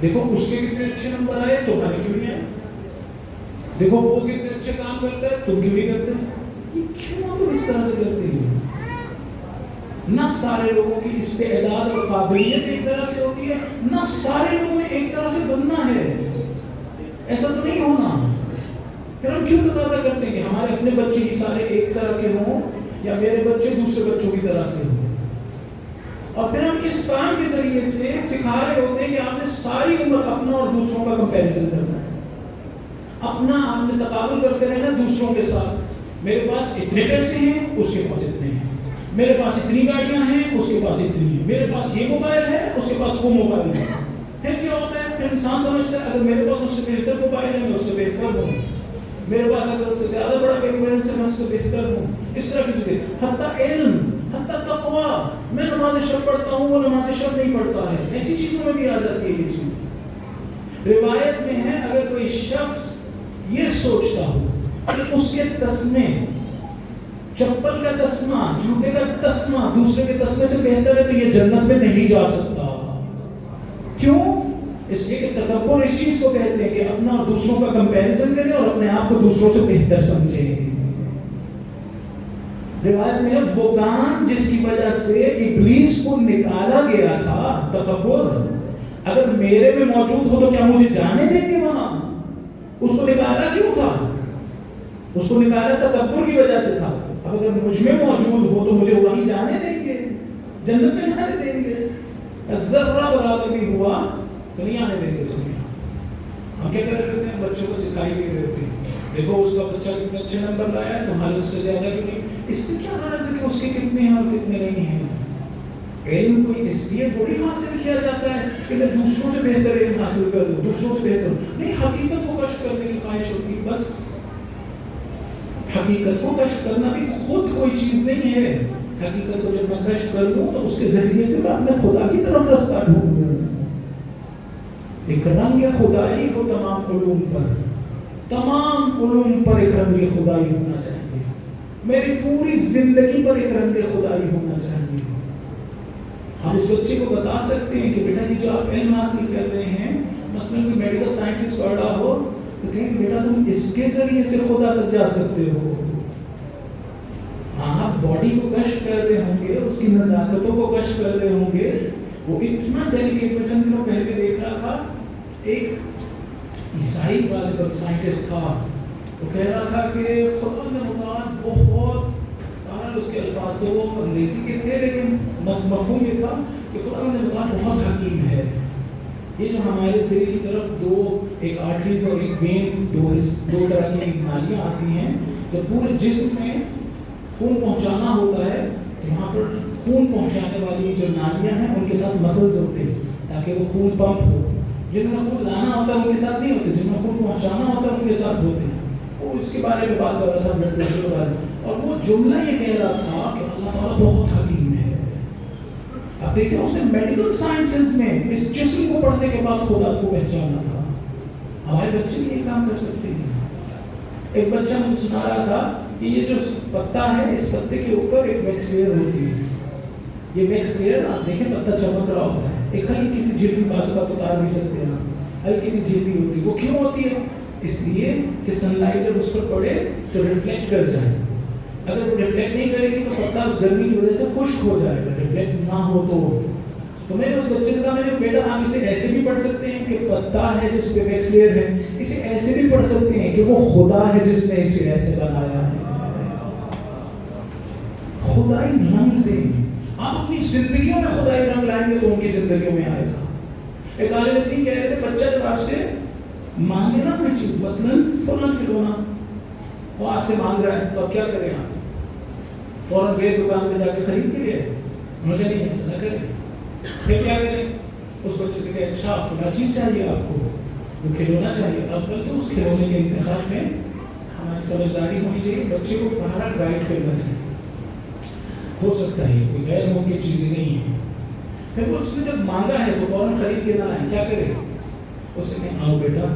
دیکھو اس کے کتنے اچھے نمبر آئے تو ہمیں کیوں نہیں آئے، دیکھو وہ کتنے اچھے کام کرتا ہے تم کیوں نہیں کرتے. یہ کیوں آپ اس طرح سے کرتے ہیں؟ نہ سارے لوگوں کی استعداد اور قابلیت ایک طرح سے ہوتی ہے، نہ سارے لوگوں نے ایک طرح سے بننا ہے. ایسا تو نہیں ہونا. پھر ہم کیوں تقاضا کرتے ہیں کہ ہمارے اپنے بچے ہی سارے ایک طرح کے ہوں یا میرے بچے دوسرے بچوں کی طرح سے ہوں. اور پھر ہم اس کام کے ذریعے سے سکھا رہے ہوتے ہیں کہ آپ نے ساری عمر اپنا اور دوسروں کا کمپیریزن کرنا ہے، اپنا آپ نے تقابل کرتے رہنا دوسروں کے ساتھ. میرے پاس اتنے پیسے ہیں اس کے پاس اتنے ہیں، میرے پاس اتنی گاڑیاں ہیں اس کے پاس اتنی ہیں، میرے پاس یہ موبائل ہے اس کے پاس وہ موبائل ہے. پھر کیا ہوتا ہے؟ پھر انسان سمجھتا ہے اگر میرے پاس اس سے بہتر موبائل ہے میں اس سے بہتر ہوں، میرے پاس اگر اس سے زیادہ بڑا بیک سے میں اس سے بہتر ہوں. اس طرح کی چیزیں، حتیٰ علم، حتیٰ تقویٰ، میں نماز شب پڑھتا ہوں وہ نماز شب نہیں پڑھتا ہے، ایسی چیزوں میں بھی آ جاتی ہے یہ چیز. روایت میں ہے اگر کوئی شخص یہ سوچتا ہو کہ اس کے تسمے، چپل کا تسمہ، جوتے کا تسمہ دوسرے کے تسمے سے بہتر ہے تو یہ جنت میں نہیں جا سکتا. کیوں؟ اس لیے کہ تکبر اس چیز کو کہتے ہیں کہ اپنا اور دوسروں کا کمپیریزن کریں اور اپنے آپ کو دوسروں سے بہتر سمجھیں. روایت میں وہ کام جس کی وجہ سے ابلیس کو نکالا گیا تھا، تکبر، اگر میرے میں موجود ہو تو کیا مجھے جانے دیں گے وہاں؟ اس کو نکالا کیوں تھا؟ اس کو نکالا تکبر کی وجہ سے تھا. اب اگر مجھ میں موجود ہو تو مجھے وہیں جانے دیں گے، جنت میں جانے دیں گے. ذرہ برابر بھی ہوا تو نہیں آنے دیں گے دنیا. ہم کیا کر رہے ہیں؟ بچوں کو سکھائی دے رہے تھے، دیکھو اس کا بچہ کتنے اچھے نمبر لایا ہے، تمہارے اس سے زیادہ کیوں نہیں. اس سے کیا غرض ہے کہ اس کے کتنے ہیں اور کتنے نہیں ہیں؟ علم کوئی اس لیے تھوڑی حاصل کیا جاتا ہے کہ میں دوسروں سے بہتر علم حاصل کر لوں، دوسروں سے بہتر نہیں. حقیقت کو کشف کرنے کی خواہش ہوتی ہے بس. حقیقت کو کشف کرنا بھی خود کوئی چیز نہیں ہے. حقیقت کو جب میں کشف کر لوں تو اس کے ذریعے سے بعد میں خدا کی طرف رستہ ڈھونڈوں. ایک رنگ خدائی ہو تمام علوم پر، تمام علوم پر ایک رنگ خدائی ہونا چاہیے. میری پوری زندگی پر ایک رنگ خدائی ہونا چاہیے. ہم اس بچے کو بتا سکتے ہیں کہ بیٹا یہ جو آپ علم حاصل کر رہے ہیں، مثلا کوئی میڈیکل سائنسز پڑھ رہا ہو تو کہیں بیٹا تم اس کے ذریعے سے خدا تک جا سکتے ہو. آپ باڈی کو کشف کر رہے ہوں گے، اس کی نزاکتوں کو کشف کر رہے ہوں گے. وہ اتنا ڈیلیکیٹ چند دنوں پہلے دیکھ رہا تھا، ایک عیسائی غالباً سائنٹسٹ تھا، وہ کہہ رہا تھا کہ خدا نے مطالعہ بہت، اس کے الفاظ تو وہ انگریزی کے تھے لیکن مفہوم یہ تھا کہ قرآن نے مطالعہ بہت حکیم ہے. یہ جو ہمارے دل کی طرف دو، ایک آرٹریز اور ایک وین، دو طرح کی نالیاں آتی ہیں، تو پورے جسم میں خون پہنچانا ہوتا ہے تو وہاں پر خون پہنچانے والی جو نالیاں ہیں ان کے ساتھ مسلز ہوتے ہیں تاکہ وہ خون پمپ ہو. جن میں خون لانا ہوتا ہے ان کے ساتھ نہیں ہوتے، جن میں خون پہنچانا ہوتا ہے ان کے ساتھ ہوتے ہیں. وہ اس کے بارے میں بات کر رہا تھا، بلڈ پریشر کے بارے میں، اور وہ جملہ یہ کہہ رہا تھا کہ اللہ تعالیٰ بہت حکیم ہے. اب دیکھیں اس نے میڈیکل سائنسز میں اس جسم کو پڑھنے کے بعد خدا کو پہچانا تھا. ہمارے بچے بھی یہ کام کر سکتے ہیں. ایک بچہ مجھے سنا رہا تھا کہ یہ جو پتا ہے، اس پتے کے اوپر ایک ویکس لیئر ہوتی ہے. یہ ویکس لیئر آپ دیکھیں پتا چمک رہا ہوتا ہے، ایک ہلکی سی جلدی بازو کا اتار بھی سکتے ہیں آپ، ہلکی سی جلدی ہوتی ہے. وہ کیوں ہوتی ہے؟ اس لیے کہ سن لائٹ جب اس پر پڑے تو ریفلیکٹ کر جائے. اگر وہ ریفلیکٹ نہیں کرے گی تو پتا اس گرمی کی وجہ سے خشک ہو جائے گا. ریفلیکٹ نہ ہو تو میں نے اس بچے سے کہا، میں نے بیٹا آپ اسے ایسے بھی پڑھ سکتے ہیں کہ پتا ہے جس پہ ویکس لیئر ہے، اسے ایسے بھی پڑھ سکتے ہیں کہ وہ خدا ہے جس نے اسے ایسے بنایا ہے. خدائی رنگ دیں. آپ اپنی زندگیوں میں خدائی رنگ لائیں گے تو ان کی زندگیوں میں آئے گا. ایک عالم دین کہہ رہے تھے بچہ جب آپ سے مانگے نا کوئی چیز، مثلاً فلاں کھلونا، وہ آپ سے مانگ رہا ہے تو آپ کیا کریں؟ آپ فوراً غیر دکان میں جا کے خرید کے لیے مجھے نہیں ایسا نہ کریں. پھر کیا کریں؟ اس بچے سے کہ اچھا فلاں چیز چاہیے آپ کو، وہ کھلونا چاہیے. اب کل تو اس کھلونے کے انتخاب میں ہماری سمجھداری ہونی چاہیے. بچے کو باہر گائیڈ کرنا چاہیے. ہو سکتا ہے کوئی غیر ممکن چیزیں نہیں ہیں. پھر اس نے جب مانگا ہے تو فوراً خرید کے نہ لائیں. کیا کرے؟ اس نے کہا آؤ بیٹا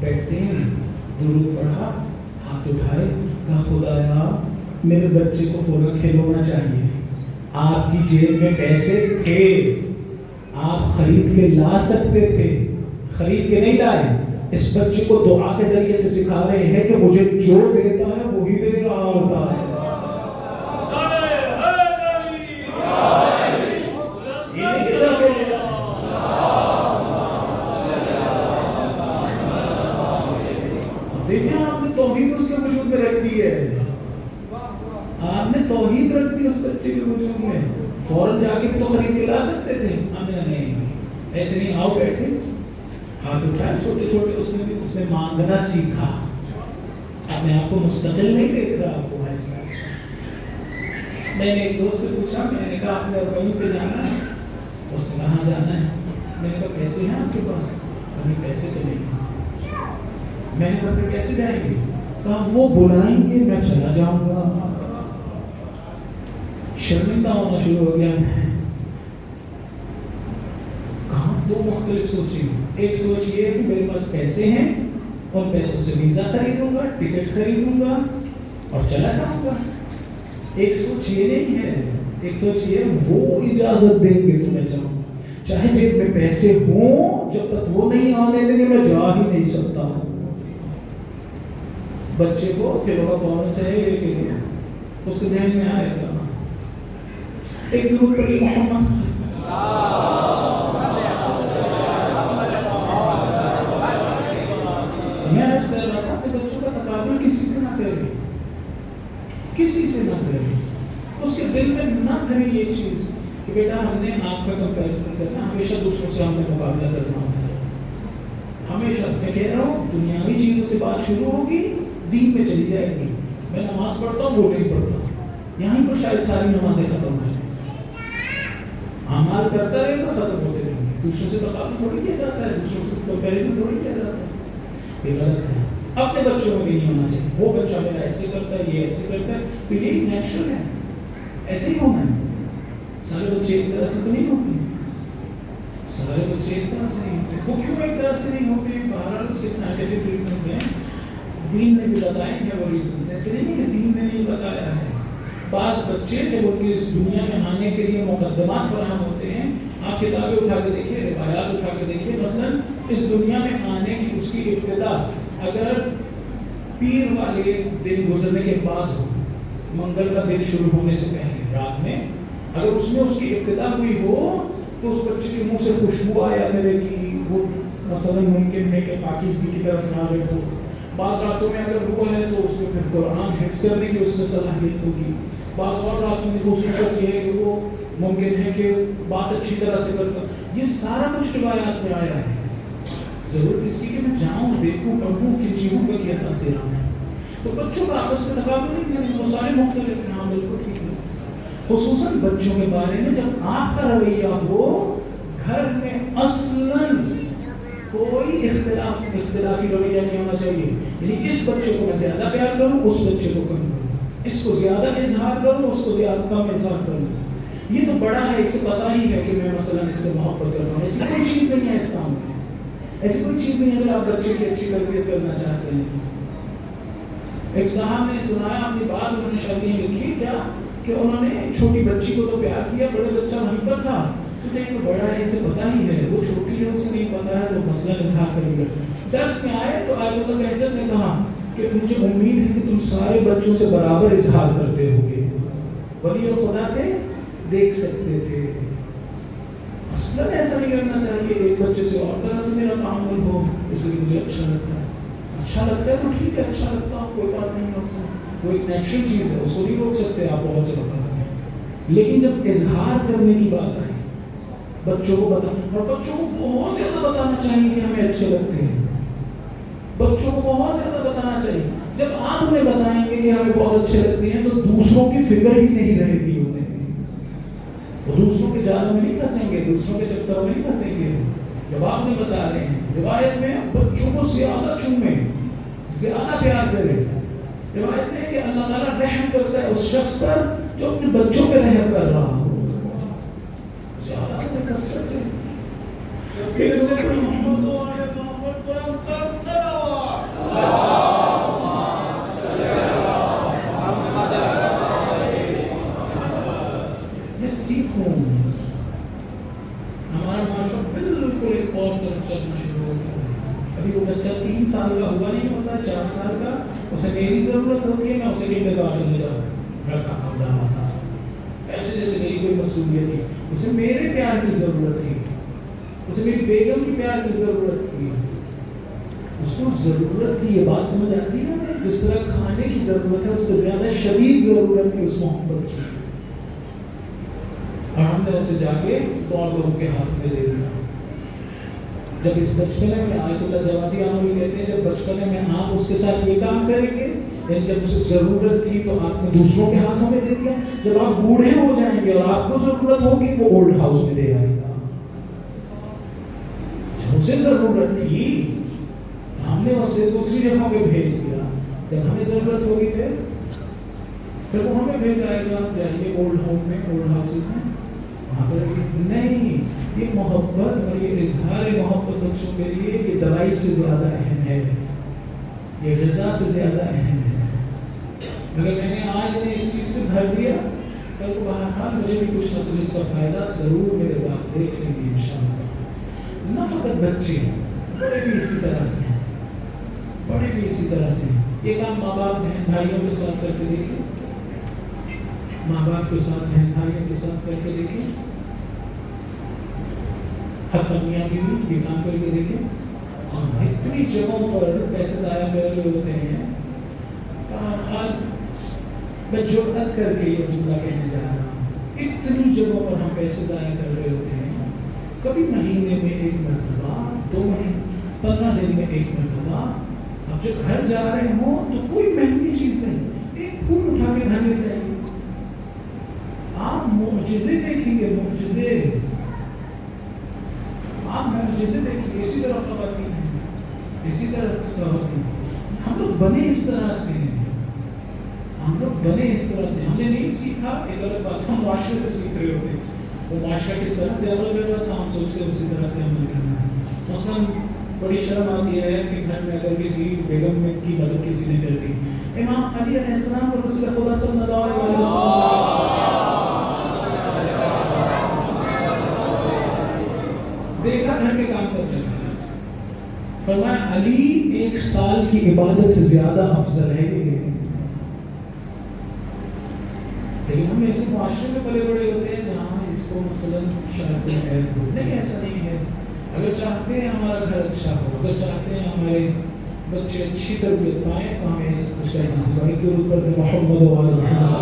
بیٹھتے ہیں، درود پڑھا، ہاتھ اٹھائے، کہا خدایا میرے بچے کو فوراً کھلونا چاہیے. آپ کی جیب میں پیسے تھے، آپ خرید کے لا سکتے تھے، خرید کے نہیں لائے. اس بچے کو دعا کے ذریعے سے سکھا رہے ہیں کہ مجھے جو دیتا ہے وہی دے رہا ہوتا ہے. دیکھیں آپ نے توحید اس کے وجود میں رکھ دی ہے. آپ نے توحید رکھ دی اس بچے کے وجود میں. فوراً جا کے تو خرید کے لا سکتے تھے. نہیں ایسے نہیں. آؤ بیٹھے، ہاتھ اٹھائے، چھوٹے چھوٹے اس نے مانگنا سیکھا. اپنے آپ کو مستقل نہیں دیکھ رہا. آپ کو میں نے ایک دوست سے پوچھا، میں نے کہا آپ نے کہیں پہ جانا ہے؟ اس نے کہاں جانا ہے؟ میں نے کہا پیسے ہیں آپ کے پاس؟ کبھی پیسے تو نہیں. میں نے کہا پھر کیسے جائیں گے؟ کہا وہ بلائیں گے میں چلا جاؤں گا. شرمندہ ہونا شروع ہو گیا. میں کہاں دو مختلف سوچیں. ایک سوچ یہ ہے کہ میرے پاس پیسے ہیں، ان پیسوں سے ویزا خریدوں گا، ٹکٹ خریدوں گا اور چلا جاؤں گا. ایک سوچ یہ نہیں ہے. ایک سوچ یہ وہ اجازت دیں گے تو میں جاؤں گا، چاہے جیب میں پیسے ہوں، جب تک وہ نہیں آنے دیں گے میں جا ہی نہیں سکتا ہوں. بچے کو کھلونا فوراً سے لے کے گیا. اس کے ذہن میں آئے گا. ایک درود پڑھی محمد. میں اس طرح تھا کہ بچوں کا تقابل کسی سے نہ کرے, کسی سے نہ کرے. اس کے دل میں نہ کرے یہ چیز کہ بیٹا ہم نے آپ کا کمپیریزن کرنا, ہمیشہ دوسروں سے ہم نے مقابلہ کرنا ہوتا ہے. ہمیشہ میں کہہ رہا ہوں دنیاوی چیزوں سے بات شروع ہوگی, دین میں چلی جائے گی. میں نماز پڑھتا ہوں, وہ نہیں پڑھتا, یہیں پر شاید ساری نمازیں ختم ہو جائیں. اعمال کرتا رہے گا, ختم ہوتے رہیں گے. دوسروں سے تقابل تھوڑی کیا جاتا ہے, دوسروں سے کمپیریزن تھوڑی کیا جاتا ہے. یہ غلط ہے. اپنے بچوں میں بھی نہیں ہونا چاہیے. وہ بچہ میرا ایسے کرتا ہے, یہ ایسے کرتا ہے, تو یہی نیچرل ہے, ایسے ہی ہونا ہے. سارے بچے ایک طرح سے تو نہیں ہوتے ہیں, سارے بچے ایک طرح سے نہیں ہوتے. وہ کیوں ایک طرح سے نہیں ہوتے ہیں؟ بہرحال اس کے سائنٹیفک ریزنز ہیں, دین نے بھی بتائے ہیں وہ ریزنز. ایسے نہیں کہ دین نے نہیں بتایا ہے. بعض بچے جب ان کے اس دنیا میں آنے کے لیے مقدمات فراہم ہوتے ہیں, آپ کتابیں اٹھا کے دیکھیے, روایات اٹھا کے دیکھیے. مثلاً اس دنیا میں آنے کی اس کی ابتدا اگر پیر والے دن گزرنے کے بعد ہو, منگل کا دن شروع ہونے سے پہلے رات میں اگر اس میں اس کی ابتدا ہوئی ہو, تو اس بچے کے منہ سے خوشبو آیا کرے گی. وہ مثلاً ممکن ہے کہ پاکیزگی کی طرف نہ آئے ہو. بعض راتوں میں اگر ہوا ہے تو اس میں پھر قرآن حفظ کرنے کی اس میں صلاحیت ہوگی. بعض اور راتوں میں خصوصیت یہ ہے کہ وہ ممکن ہے کہ بات اچھی طرح سے کرتا. یہ سارا کچھ روایات میں آیا ہے. ضرورت اس کی کہ میں جاؤں, دیکھوں, پڑھوں کن چیزوں کا کیا تاثیر ہے. تو بچوں کا آپس میں تقابل نہیں کریں, وہ سارے مختلف ہیں. ہاں بالکل ٹھیک ہے. خصوصاً بچوں کے بارے میں جب آپ کا رویہ ہو, گھر میں اصلاً کوئی اختلافی رویہ نہیں ہونا چاہیے. یعنی اس بچے کو میں زیادہ پیار کروں, اس بچے کو کم کروں, اس کو زیادہ اظہار کروں, اس کو زیادہ کم اظہار کروں. یہ تو بڑا ہے, اسے پتا ہی ہے کہ میں مثلاً اس سے محبت کرتا ہوں. ایسی کوئی چیز نہیں ہے اس کام میں, ایسی کوئی چیز نہیں ہے. اگر آپ بچے کی اچھی تربیت کرنا چاہتے ہیں. ایک صاحب نے سنایا اپنی بات, انہوں نے شرطیں لکھی کیا کہ انہوں نے چھوٹی بچی کو تو پیار کیا, بڑے بچہ وہیں پر تھا, تو یہ تو بڑا ہے, اسے پتا ہی ہے. وہ چھوٹی ہے, اسے نہیں پتا ہے, تو مسئلہ اظہار کر لیا. درس میں آئے تو آیت اللہ بہجت نے کہا کہ مجھے امید ہے کہ تم سارے بچوں سے برابر اظہار کرتے ہوگے. ولی خدا تھے, دیکھ سکتے تھے. اصلاً ایسا نہیں کرنا چاہیے. ایک بچے سے اور طرح سے میرا تعامل ہو, اس لیے مجھے اچھا لگتا ہے. اچھا لگتا ہے تو ٹھیک ہے, اچھا لگتا ہے, کوئی بات نہیں. مسئلہ وہ ایک نیچرل چیز ہے, اس کو نہیں روک سکتے آپ بہت سے بتا رہے ہیں. لیکن جب اظہار کرنے کی بات آئے, بچوں کو اور بچوں کو بہت زیادہ بتانا چاہیے کہ ہمیں اچھے لگتے ہیں. بچوں کو بہت زیادہ بتانا چاہیے. جب آپ انہیں بتائیں گے کہ ہمیں بہت اچھے لگتے ہیں, تو دوسروں کی فکر ہی نہیں رہے گی انہیں. وہ دوسروں کے جالوں میں نہیں پھنسیں گے, دوسروں کے چکروں میں نہیں پھنسیں گے. جب آپ انہیں بتا رہے ہیں, روایت میں بچوں کو زیادہ چومیں, زیادہ پیار کریں. روایت میں کہ اللہ تعالیٰ رحم کرتا ہے اس شخص پر جو اپنے بچوں پہ رحم کر رہا ہو. زیادہ کثرت سے میں سیکھوں. ہمارا معاشرہ بالکل ایک اور طرف چلنا شروع ہو گیا. ابھی وہ بچہ 3 سال کا ہوا نہیں ہوتا, 4 سال کا, اسے میری ضرورت ہوتی ہے, میں اسے kindergarten میں رکھا ڈالا. ایسے جیسے میری کوئی مسئولیت نہیں. اسے میرے پیار کی ضرورت تھی, اسے میری بیگم کی پیار کی ضرورت تھی. اس کو ضرورت تھی, یہ بات سمجھ آتی ہے نا, جس طرح کھانے کی ضرورت ہے, اس سے زیادہ شدید ضرورت تھی اس محبت کی. اور ہم نے اسے جا کے طور طور کے ہاتھ میں دے دیا. جب اس بچپنے میں آیت اللہ جواتی عامل کہتے ہیں, جب بچپنے میں آپ اس کے ساتھ یہ کام کریں گے, یعنی جب اسے ضرورت تھی تو آپ نے دوسروں کے ہاتھوں میں دے دیا. جب آپ بوڑھے ہو جائیں گے اور آپ کو ضرورت ہوگی, وہ اولڈ ہاؤس میں دے آئے گا. جب اسے ضرورت تھی ہم نے اسے دوسری جگہوں پہ بھیج دیا. جب ہمیں ضرورت ہوگی پھر وہ ہمیں بھیج آئے گا, جائیے اولڈ ہوم میں, اولڈ ہاؤسز ہیں وہاں پر. نہیں, یہ محبت اور یہ اظہار محبت بچوں کے لیے یہ دوائی سے زیادہ اہم ہے, یہ غذا سے زیادہ اہم ہے. اگر میں نے آج نے اس چیز سے بھر دیا, کل کو بہرحال مجھے بھی کچھ نہ کچھ اس کا فائدہ ضرور میرے بات دیکھ لیں گے انشاءاللہ. نہ فقط بچے, بڑے بھی اسی طرح سے ہیں, بڑے بھی اسی طرح سے ہیں. یہ کام ماں باپ بہن بھائیوں کے ساتھ کر کے دیکھیں. ماں باپ کے ساتھ بہن بھائیوں کے ساتھ کر کے دیکھیں، حتی میاں بیوی یہ کام کر کے دیکھیں. اتنی جگہوں پر پیسے ضائع کر رہے ہوتے ہیں. میں جرأت کر کے یہ جملہ کہنے جا رہا ہوں، اتنی جگہوں پر ہم پیسے ضائع کر رہے ہوتے ہیں. کبھی مہینے میں 1 مرتبہ، 2 مہینے، 15 دن میں 1 مرتبہ. اب جب گھر جا رہے ہوں تو کوئی مہنگی چیز نہیں، ایک پھول اٹھا کے گھر لے جائیے. آپ معجزے دیکھیں گے، معجزے. آپ معجزے دیکھیں گے. اسی طرح خواتین ہیں، اسی طرح خواتین. ہم لوگ بنے اس طرح سے ہیں، ہم لوگ بنے اس طرح سے. ہم نے نہیں سیکھا، ایک غلط بات، ہم معاشرے سے سیکھ رہے ہوتے ہیں. وہ معاشرہ کس طرح سے عمل کر رہا تھا، ہم سوچتے ہیں اسی طرح سے عمل کرنا ہے. مثلاً بڑی شرم آتی ہے کہ گھر میں اگر کسی بیگم کی مدد کسی نے کر دی. امام علی علیہ السلام اور رسول خدا صلی اللہ علیہ وسلم دیکھا گھر کے کام کرتے ہیں، فرمایا علی 1 سال کی عبادت سے زیادہ افضل ہے. لیکن ہم ایسے معاشرے میں پلے بڑے ہوتے ہیں جہاں اس کو مثلاً شاید نہیں، ایسا نہیں ہے. اگر چاہتے ہیں ہمارا گھر اچھا ہو، اگر چاہتے ہیں ہمارے بچے اچھی تربیت پائیں تو ہمیں ایسا کچھ کرنا ہوگا. ایک درود پر محمد و آل محمد.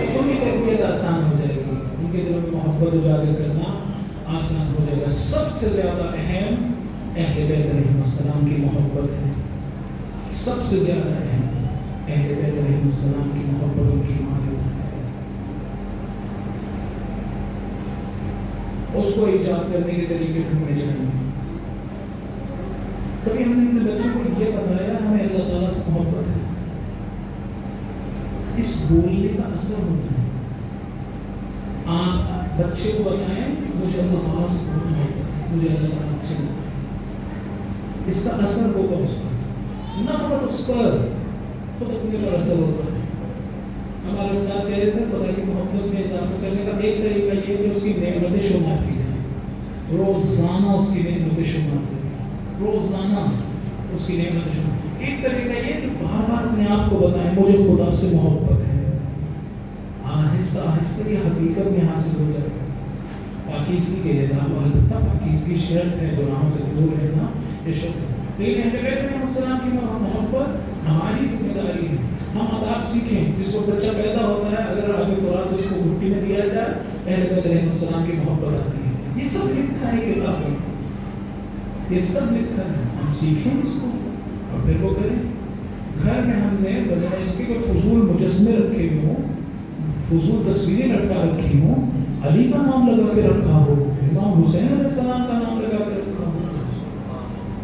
ان کی تربیت آسان ہو جائے گی، ان کے دلوں میں محبت اجاگر کرنا آسان ہو جائے گا. سب سے زیادہ اہم اہل بیت علیہ السلام کی محبت ہے. سب سے زیادہ اہم اہل بیت علیہ السلام کی محبت ان کی معرفت ہے. اس کو ایجاد کرنے کے طریقے ڈھونڈنے چاہیے. کبھی ہم نے اپنے بچوں کو یہ بتایا ہمیں اللہ تعالیٰ سے محبت ہے. اس بولنے کا اثر ہوتا ہے. آپ بچے کو بتائیں مجھے اللہ تعالیٰ سے بہت محبت ہے، مجھے اللہ تعالیٰ سے محبت ہے. اس کا اثر ہوگا اس پر، نفرت اس پر خود اپنے پر اثر ہوتا ہے. ہمارے استاد کہہ رہے تھے خدا کی محبت میں اضافہ کرنے کا ایک طریقہ یہ کہ اس کی نعمتیں شمار کی جائیں. روزانہ اس کی نعمتیں شمار کریں، روزانہ اس کی نعمتیں شمار. ایک طریقہ یہ کہ بار بار اپنے آپ کو بتائیں مجھے خدا سے محبت ہے. آہستہ آہستہ یہ حقیقت میں حاصل ہو جائے گا. پاکیزگی کے لیے البتہ پاکیزگی شرط ہے، گناہوں سے دور رہنا یہ شرط ہے. لیکن اہل بیت علیہ السلام کی محبت ہماری ذمہ داری ہے. ہم آداب سیکھیں. جس وقت بچہ پیدا ہوتا ہے اگر آگے فرات اس کو گھٹی میں دیا جائے اہل بیت علیہ السلام کی محبت آتی ہے. یہ سب لکھا ہے کتاب میں، یہ سب لکھا ہے. ہم سیکھیں اس کو اور پھر وہ کریں. گھر میں ہم نے بجائے اس کے کوئی فضول مجسمے رکھے ہوئے ہوں، فضول تصویریں لٹکا رکھی ہوں، علی کا نام لگا کے رکھا ہو، امام حسین علیہ السلام کا نام لگا کے رکھا ہو،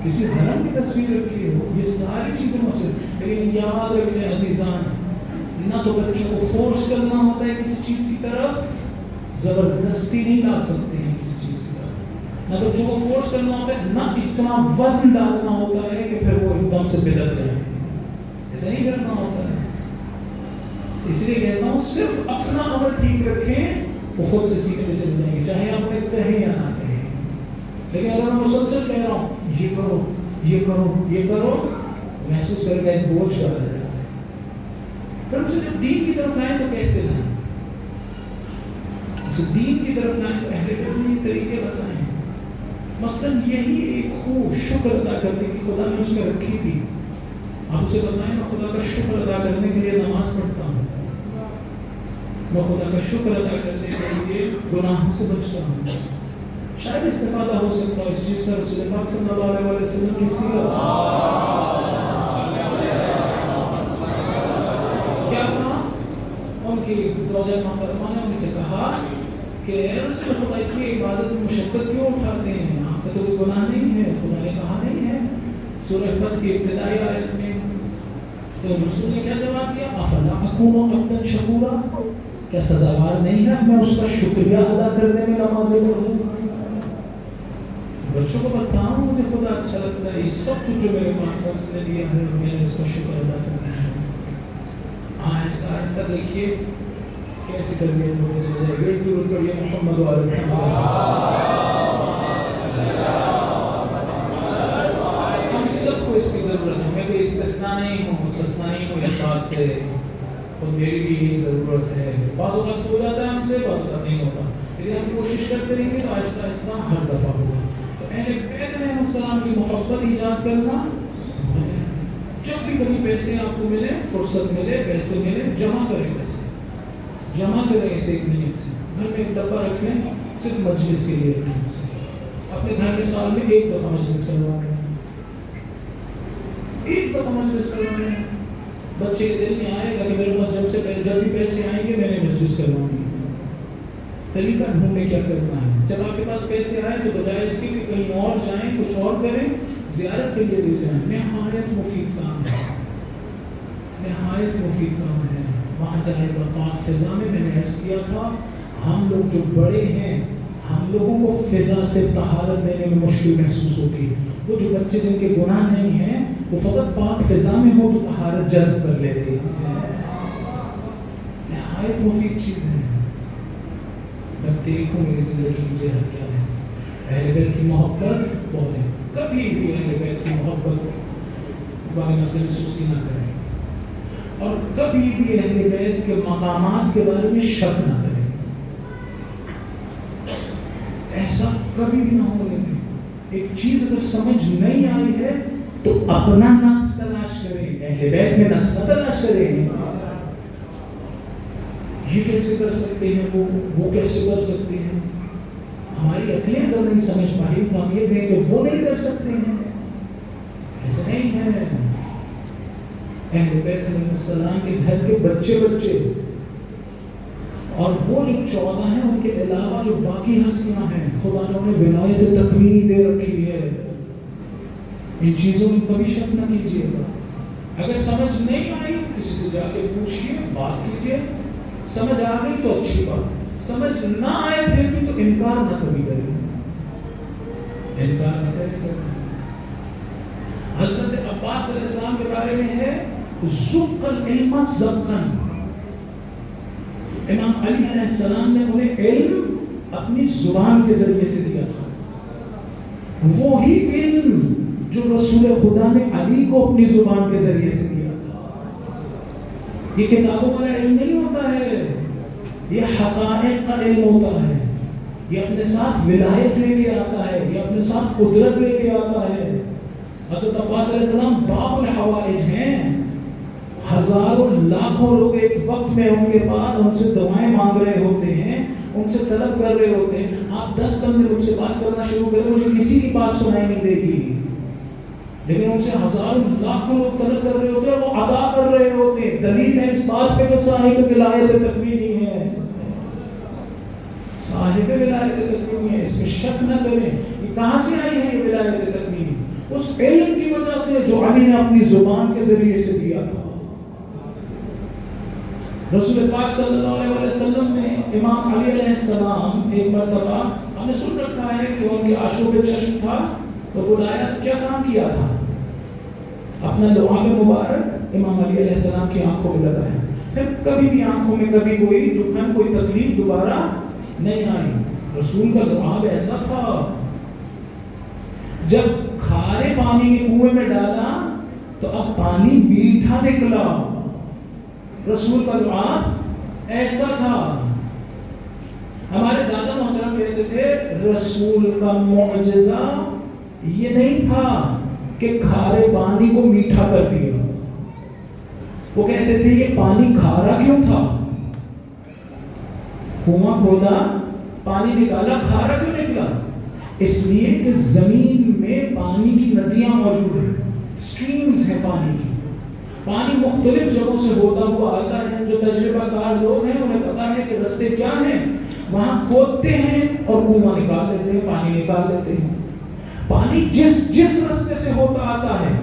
کسی حرم کی تصویر رکھی ہو، یہ ساری چیزیں مسئلہ. لیکن یاد رکھیں عزیزان، نہ تو بچوں کو فورس کرنا ہوتا ہے کسی چیز کی طرف، زبردستی نہیں لا سکتے ہیں کسی چیز کی طرف. نہ بچوں کو فورس کرنا ہوتا ہے، نہ اتنا وزن ڈالنا ہوتا ہے کہ پھر وہ ایک دم سے بدل جائے. ایسا نہیں کرنا ہوتا ہے. اس لیے کہتا ہوں صرف اپنا عمل ٹھیک رکھیں، وہ خود سے سیکھتے چلے جائیں گے، چاہے آپ نے کہیں یا نہ کہیں. لیکن اگر میں مسلسل کہہ رہا ہوں یہ کرو یہ کرو یہ کرو، محسوس کر کے ایک بوجھ ڈالا جاتا ہے. پھر اسے جب دین کی طرف لائیں تو کیسے لائیں؟ اسے دین کی طرف لائیں تو اہل بیت نے طریقے بتائیں. مثلاً یہی ایک خوب شکر ادا کرنے کی خدا نے اس میں رکھی تھی. آپ اسے بتائیں میں خدا کا شکر ادا کرنے کے لیے نماز پڑھتا ہوں، میں خدا کا شکر ادا کرنے کے لیے گناہوں سے بچتا ہوں. شاید استفادہ ہو سکتا ہے اس چیز کا رسول پاک صلی اللہ علیہ وسلم کی سیرت سے. کیا کہا؟ ان کی زوجہ محترمہ نے ان سے کہا کہ رسول خدا کی عبادت میں مشقت کیوں اٹھاتے ہیں؟ آپ کا تو کوئی گناہ نہیں ہے. خدا نے کہا نہیں ہے. سورہ فتح کی ابتدائی آیت میں تو رسول نے کیا جواب دیا؟ افلا اکون عبدا شکورا، کیا سزاوار نہیں ہے میں اس کا شکریہ ادا کرنے میں نمازیں پڑھوں؟ بچوں کو بتاؤں مجھے خدا اچھا لگتا ہے، یہ سب کچھ جو میرے پاس ہے اس نے دیا ہے اور میں نے اس کا شکر ادا کرنا ہے. آہستہ آہستہ دیکھیے کیسی تربیت ہو جائے گی. درود پڑھیے محمد و آل محمد. ہم سب کو اس کی ضرورت ہے. میں کوئی استثناء مستثنا نہیں ہوں اس بات سے، تو میری بھی یہی ضرورت ہے. بعض اوقات ہو جاتا ہے ہم سے، بعض اوقات نہیں ہوتا، لیکن ہم کوشش کرتے رہیں گے تو آہستہ آہستہ ہر دفعہ ہوگا. تو اہل بیت علیہ السلام کی محبت ایجاد کرنا، جب بھی کبھی پیسے آپ کو ملے، فرصت ملے، پیسے ملے، جمع کریں، پیسے جمع کریں. اسے 1 منٹ سے گھر میں ایک ڈبہ رکھ لیں، صرف مجلس کے لیے رکھیں. اسے اپنے گھر میں سال میں 1 دفعہ مجلس کروا لیں، 1 دفعہ مجلس کروا لیں. بچے کے دل میں آئے گا کہ میرے پاس جب بھی پیسے آئیں گے میں نے مجلس کروانی ہے. طریقہ ڈھونڈنے کیا کرنا ہے. جب آپ کے پاس پیسے آئے تو بجائے اس کی کہ کہیں اور جائیں، کچھ اور کریں، زیارت کے لیے لے جائیں. نہایت مفید کام ہے، نہایت مفید کام ہے. وہاں جائے گا پاک فضا میں. میں نے عرض کیا تھا ہم لوگ جو بڑے ہیں، ہم لوگوں کو فضا سے طہارت دینے میں مشکل محسوس ہوتی ہے. وہ جو بچے جن کے گناہ نہیں ہیں وہ فقط پاک فضا میں ہو تو طہارت جذب کر لیتے ہیں. نہایت مفید چیز ہے. میں دیکھوں میری زندگی کی جہت کیا ہے. اہل بیت کی محبت بہت ہے. کبھی بھی اہل بیت کی محبت والے مسئلے میں سستی نہ کریں، اور کبھی بھی اہل بیت کے مقامات کے بارے میں شک نہ کریں. ایسا کبھی بھی نہ ہونے دیں. ایک چیز اگر سمجھ نہیں آئی ہے تو اپنا نقص تلاش کریں، اہل بیت میں نقص تلاش کریں. یہ کیسے کر سکتے ہیں، وہ کیسے کر سکتے ہیں. ہماری عقلیں اگر نہیں سمجھ پائی تو ہم یہ کہیں کہ وہ نہیں کر سکتے ہیں. ایسا نہیں ہے. اہل بیت علیہ السلام کے گھر کے بچے اور وہ جو 14 ہیں ان کے علاوہ جو باقی ہستیاں ہیں، خدا نے انہیں ولایت تکوینی دے رکھی ہے. ان چیزوں میں کبھی شک نہ کیجیے گا. اگر سمجھ نہیں آئی کسی سے جا کے پوچھیے، بات کیجیے. سمجھ آ گئی تو اچھی بات، سمجھ نہ آئے پھر بھی تو انکار نہ کبھی کریں، انکار نہ کریں. حضرت عباس علیہ السلام کے بارے میں ہے ذُقَّ العلم ذَقًّا. امام علی علیہ السلام نے انہیں علم اپنی زبان کے ذریعے سے دیا تھا. وہی علم جو رسول خدا نے علی کو اپنی زبان کے ذریعے سے دیا تھا. یہ کتابوں والا علم نہیں ہوتا ہے، یہ حقائق کا علم ہوتا ہے. یہ اپنے ساتھ ولایت لے کے آتا ہے، یہ اپنے ساتھ قدرت لے کے آتا ہے. حضرت عباس علیہ السلام باب الحوائج ہیں. ہزاروں لاکھوں لوگ ایک وقت میں ان کے پاس ان سے دعائیں مانگ رہے ہوتے ہیں، ان سے طلب کر رہے ہوتے ہیں. آپ 10 بندے ان سے بات کرنا شروع کریں، مجھے کسی کی بات سنائی نہیں دے گی، لیکن ان سے ہزاروں لاکھوں لوگ طلب کر رہے ہوتے ہیں، وہ ادا کر رہے ہوتے ہیں. دلیل ہے اس بات پہ کہ صاحب ولایت تکوینی ہے، صاحب ولایت تکوینی ہے. اس میں شک نہ کریں. یہ کہاں سے آئی ہے یہ ولایت تکوینی؟ اس علم کی وجہ سے جو علی نے اپنی زبان کے ذریعے سے دیا تھا. رسول پاک صلی اللہ علیہ وسلم نے امام علی علیہ السلام ایک مرتبہ، ہم نے سن رکھا ہے کہ ان کے آشوب چشم تھا تو بلایا، کیا کام کیا تھا؟ اپنا لعاب مبارک امام علی علیہ السلام کی آنکھوں میں لگایا. پھر کبھی بھی آنکھوں میں کبھی کوئی دکھن، کوئی تکلیف دوبارہ نہیں آئی. رسول کا لعاب ایسا تھا جب کھارے پانی کے کنویں میں ڈالا تو اب پانی میٹھا نکلا. رسول کا لعاب ایسا تھا. ہمارے دادا محترم کہتے تھے رسول کا معجزہ یہ نہیں تھا کہ کھارے پانی کو میٹھا کر دیا. وہ کہتے تھے یہ پانی کھارا کیوں تھا؟ کنواں کھودا، پانی نکالا، کھارا کیوں نکلا؟ اس لیے کہ زمین میں پانی کی ندیاں موجود ہیں، سٹریمز ہیں پانی کی. پانی مختلف جگہوں سے ہوتا ہوا آتا ہے. جو تجربہ کار لوگ ہیں انہیں پتا ہے کہ رستے کیا ہیں، وہاں کھودتے ہیں اور کنواں نکال لیتے ہیں، پانی نکال لیتے ہیں. پانی جس رستے سے ہوتا آتا ہے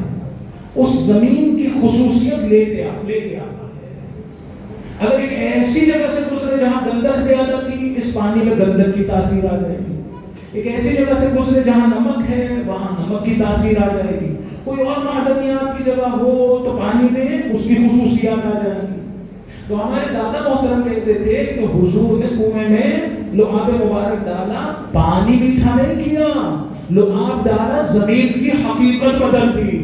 اس زمین کی خصوصیت لے کے آتا ہے. اگر ایک ایسی جگہ سے گزرے جہاں گندک زیادہ تھی، اس پانی میں گندک کی تاثیر آ جائے گی. ایک ایسی جگہ سے گزرے جہاں نمک ہے، وہاں نمک کی تاثیر آ جائے گی. کوئی اور معدنیات کی جگہ ہو تو پانی میں اس کی خصوصیات آ جائیں گی. تو ہمارے دادا محترم کہتے تھے کہ حضور نے کنویں میں لعاب مبارک ڈالا، پانی میٹھا نہیں کیا، لعاب ڈالا، زمین کی حقیقت بدل دی.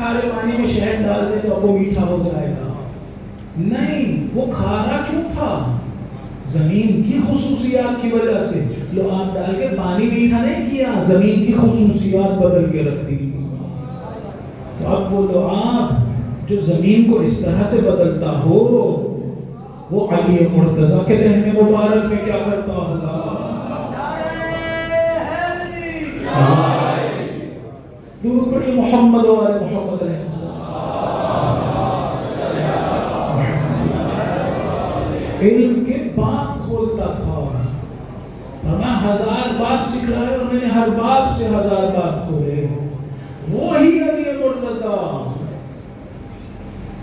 کھارے پانی میں شہد ڈال دے تو اب وہ میٹھا ہو جائے گا؟ نہیں، وہ کھارا کیوں تھا؟ زمین کی خصوصیات کی وجہ سے. لو آپ ڈال کے پانی میٹھا نہیں کیا، زمین کی خصوصیات بدل کے رکھ دی. تو اب وہ لو آپ جو زمین کو اس طرح سے بدلتا ہو، وہ علی مرتضیٰ کے رہنے مبارک میں کیا کرتا ہوگا؟ درود پڑھیے محمد و آل محمد علیہ السلام. علم کے باب کھولتا تھا. میں 1000 باب سکھ رہا ہے اور میں نے ہر باب سے 1000 باب کھولے. وہی علی مرتضیٰ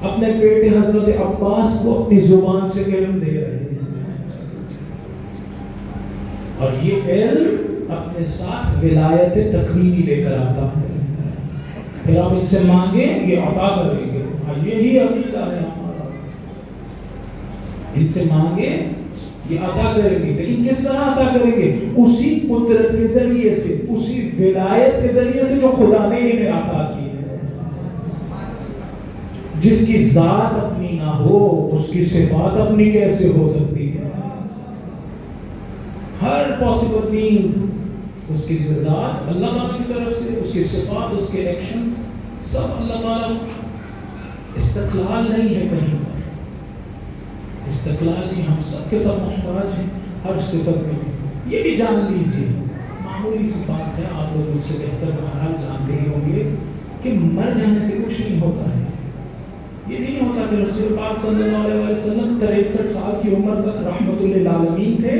اپنے بیٹے حضرت عباس کو اپنی زبان سے علم دے رہے ہیں، اور یہ علم اپنے ساتھ ولایت تکوینی لے کر آتا ہے. پھر آپ ان سے مانگیں، یہ عطا کریں گے. یہی عقیدہ ہے ہمارا. ان سے مانگیں، یہ عطا کریں گے. لیکن کس طرح عطا کریں گے؟ اسی قدرت کے ذریعے سے، اسی ولایت کے ذریعے سے جو خدا نے انہیں عطا کی ہے. جس کی ذات اپنی نہ ہو، اس کی صفات اپنی کیسے ہو سکتی ہے؟ ہر پاسبل تھنگ اس کی ذات اللہ تعالیٰ کی طرف سے، اس کی صفات، اس کے ایکشنز سب اللہ تعالیٰ. استقلال نہیں ہے کہیں پر، استقلال نہیں. ہم سب کے سب محتاج ہیں ہر صفت میں. یہ بھی جان لیجیے، معمولی سی بات ہے، آپ لوگ مجھ سے بہتر بہرحال جانتے ہی ہوں گے کہ مر جانے سے کچھ نہیں ہوتا ہے. یہ نہیں ہوتا کہ رسول پاک صلی اللہ علیہ وسلم 63 سال کی عمر تک رحمت للعالمین تھے،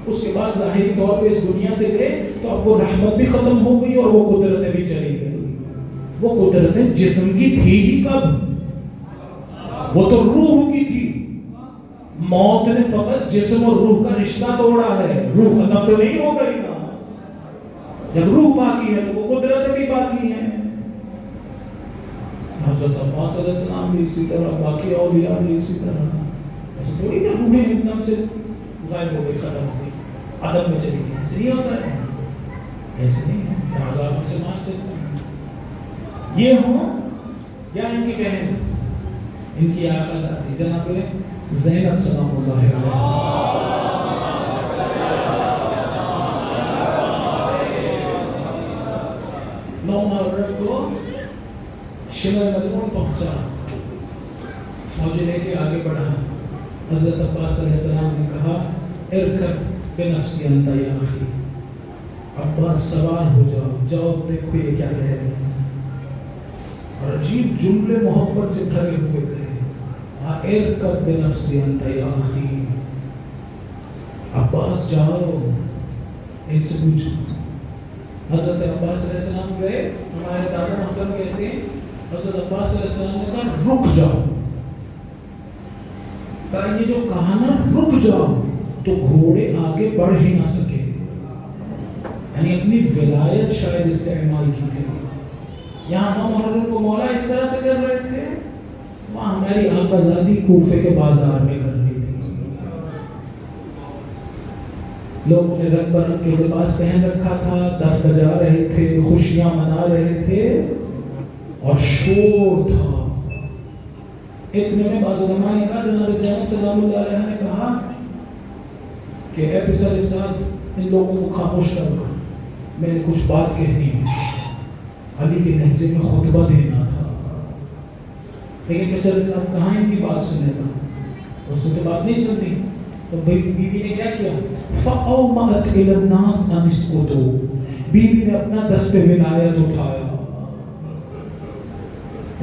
اس کے بعد ظاہری طور پہ اس دنیا سے گئے تو اب وہ رحمت بھی ختم ہو گئی اور وہ قدرتیں بھی چلی گئی. وہ قدرتیں جسم کی تھی ہی کب؟ وہ تو روح کی تھی. موت نے فقط جسم اور روح کا رشتہ توڑا ہے، روح ختم تو نہیں ہو گئی نا. جب روح باقی ہے تو وہ قدرتیں بھی باقی ہیں. حضرت عباس علیہ السلام بھی اسی طرح، باقی اولیاء بھی اسی طرح. ایسے تھوڑی نا روحیں ایک دم سے غائب ہو گئی، ختم ہو گئی، عدم میں چلی گئی. ایسے نہیں ہوتا ہے، ایسے نہیں ہے. ہزار سے مان سکتے ہیں یہ ہوں یا ان کی بہن، ان کی آقا ساتھی جناب زینب سلام اللہ علیہ. 9 محرم کو شمر مدعون پہنچا، فوج لے کے آگے بڑھا. حضرت عباس علیہ السلام نے کہا ارکب بنفسی انت یا اخی، عباس سوار ہو جاؤ، جاؤ دیکھو یہ کیا کہہ رہے ہیں. اور عجیب جملے محبت سے بھرے ہوئے کہے، ارکب بنفسی انت یا اخی. عباس جاؤ، ان سے پوچھو. حضرت عباس علیہ السلام گئے. ہمارے دادا محترم کہتے ہیں حضرت عباس علیہ السلام نے کہا رک جاؤ. یہ جو کہا نا رک جاؤ، تو گھوڑے آگے بڑھ ہی نہ سکے. یعنی اپنی ولایت شاید استعمال کی تھی. یہاں ہم محرم کو مولا اس طرح سے کر رہے تھے، وہاں ہماری آقازادی کوفے کے بازار میں کر رہی تھی. لوگوں نے رنگ برنگ کے لباس پہن رکھا تھا، دف بجا رہے تھے، خوشیاں منا رہے تھے اور شور تھا. اتنے میں بعض علماء نے کہا، جناب زینب سلام اللہ علیہ نے کہا کہ اے پسر سعد، ان لوگوں کو خاموش کر دو، میں نے کچھ بات کہنی ہے. علی کے لہجے میں خطبہ دینا تھا. لیکن پسر سعد کہاں ان کی بات سنے گا؟ اس سے تو بات نہیں سنی. تو بی بی نے کیا کیا؟ فَأَوْمَأَتْ إِلَى النَّاسِ أَنِ اسْكُتُوا. بی بی نے اپنا دست ولایت اٹھایا.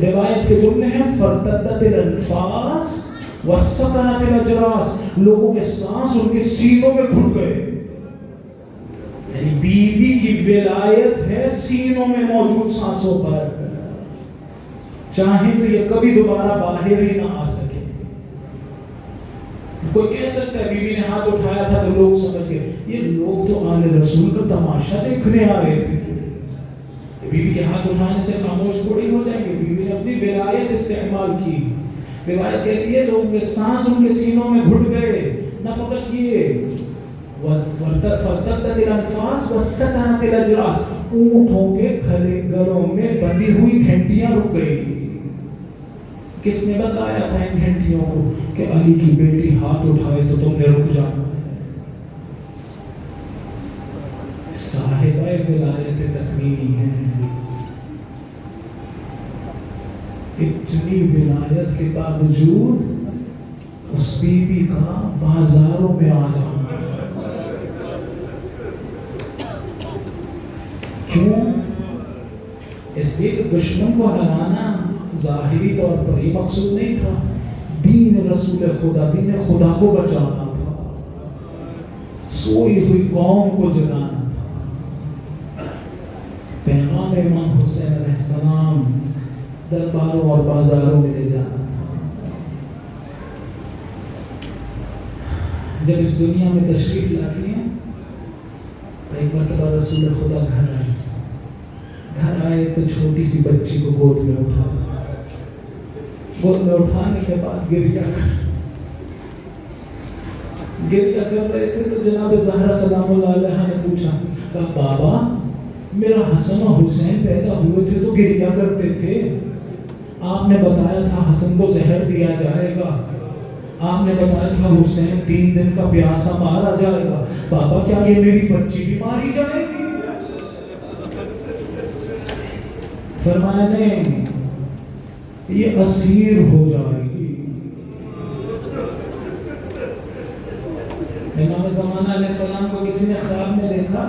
روایت کے جملے ہیں فَارْتَدَّتِ الْأَنْفَاسِ وَسَّكَنَتِ الْأَجْرَاسِ. لوگوں کے سانس ان کے سینوں میں گھٹ گئے. یعنی بی بی کی ولایت ہے سینوں میں موجود سانسوں پر. چاہیں تو یہ کبھی دوبارہ باہر ہی نہ آ سکے. کوئی کہہ سکتا ہے بی بی نے ہاتھ اٹھایا تھا تو لوگ سمجھ گئے یہ لوگ تو آل رسول کا تماشا دیکھنے آئے تھے. بی بی کے ہاتھ اٹھانے سے خاموش تھوڑی ہو جائیں گے. بی بی نے اپنی ولایت استعمال کی. روایت کہتی ہے لوگوں کے سانس ان کے سینوں میں گھٹ گئے. نہ فقط یہ فَارْتَدَّتِ الْأَنْفَاسِ وَسَّكَنَتِ الْأَجْرَاسِ. اونٹوں کے گھروں میں بندھی ہوئی گھنٹیاں رک گئی. کس نے بتایا تھا ان گھنٹیوں کو کہ علی کی بیٹی ہاتھ اٹھائے تو تم نے رک جانا ہے؟ صاحبہ ولایت تکمیلی ہیں. اتنی ولایت کے باوجود اس بی بی کا بازاروں میں آ جانا. کیوں؟ اس لیے کہ دشمن کو ہرانا ظاہری طور پر یہ مقصود نہیں تھا. دین رسول خدا، دین خدا کو بچانا تھا، سوئی ہوئی قوم کو جگانا تھا. پیغام امام حسین علیہ السلام درباروں اور بازاروں میں لے جانا تھا. جب اس دنیا میں تشریف لاتی ہیں تو ایک مرتبہ رسول خدا گھر آئے تو چھوٹی سی بچی کو گود میں اٹھانے کے بعد گریہ کر رہے تھے تو جناب زہرا سلام اللہ علیہ نے پوچھا، کہا بابا میرا حسن و حسین پیدا ہوئے تھے تو گریہ کرتے تھے، آپ نے بتایا تھا حسن کو زہر دیا جائے گا، آپ نے بتایا تھا حسین 3 دن کا پیاسا مارا جائے گا، بابا کیا یہ میری بچی بھی ماری جائے گی؟ فرمایا نہیں، یہ اسیر ہو جائے گی. امام زمانہ علیہ السلام کو کسی نے خواب میں دیکھا،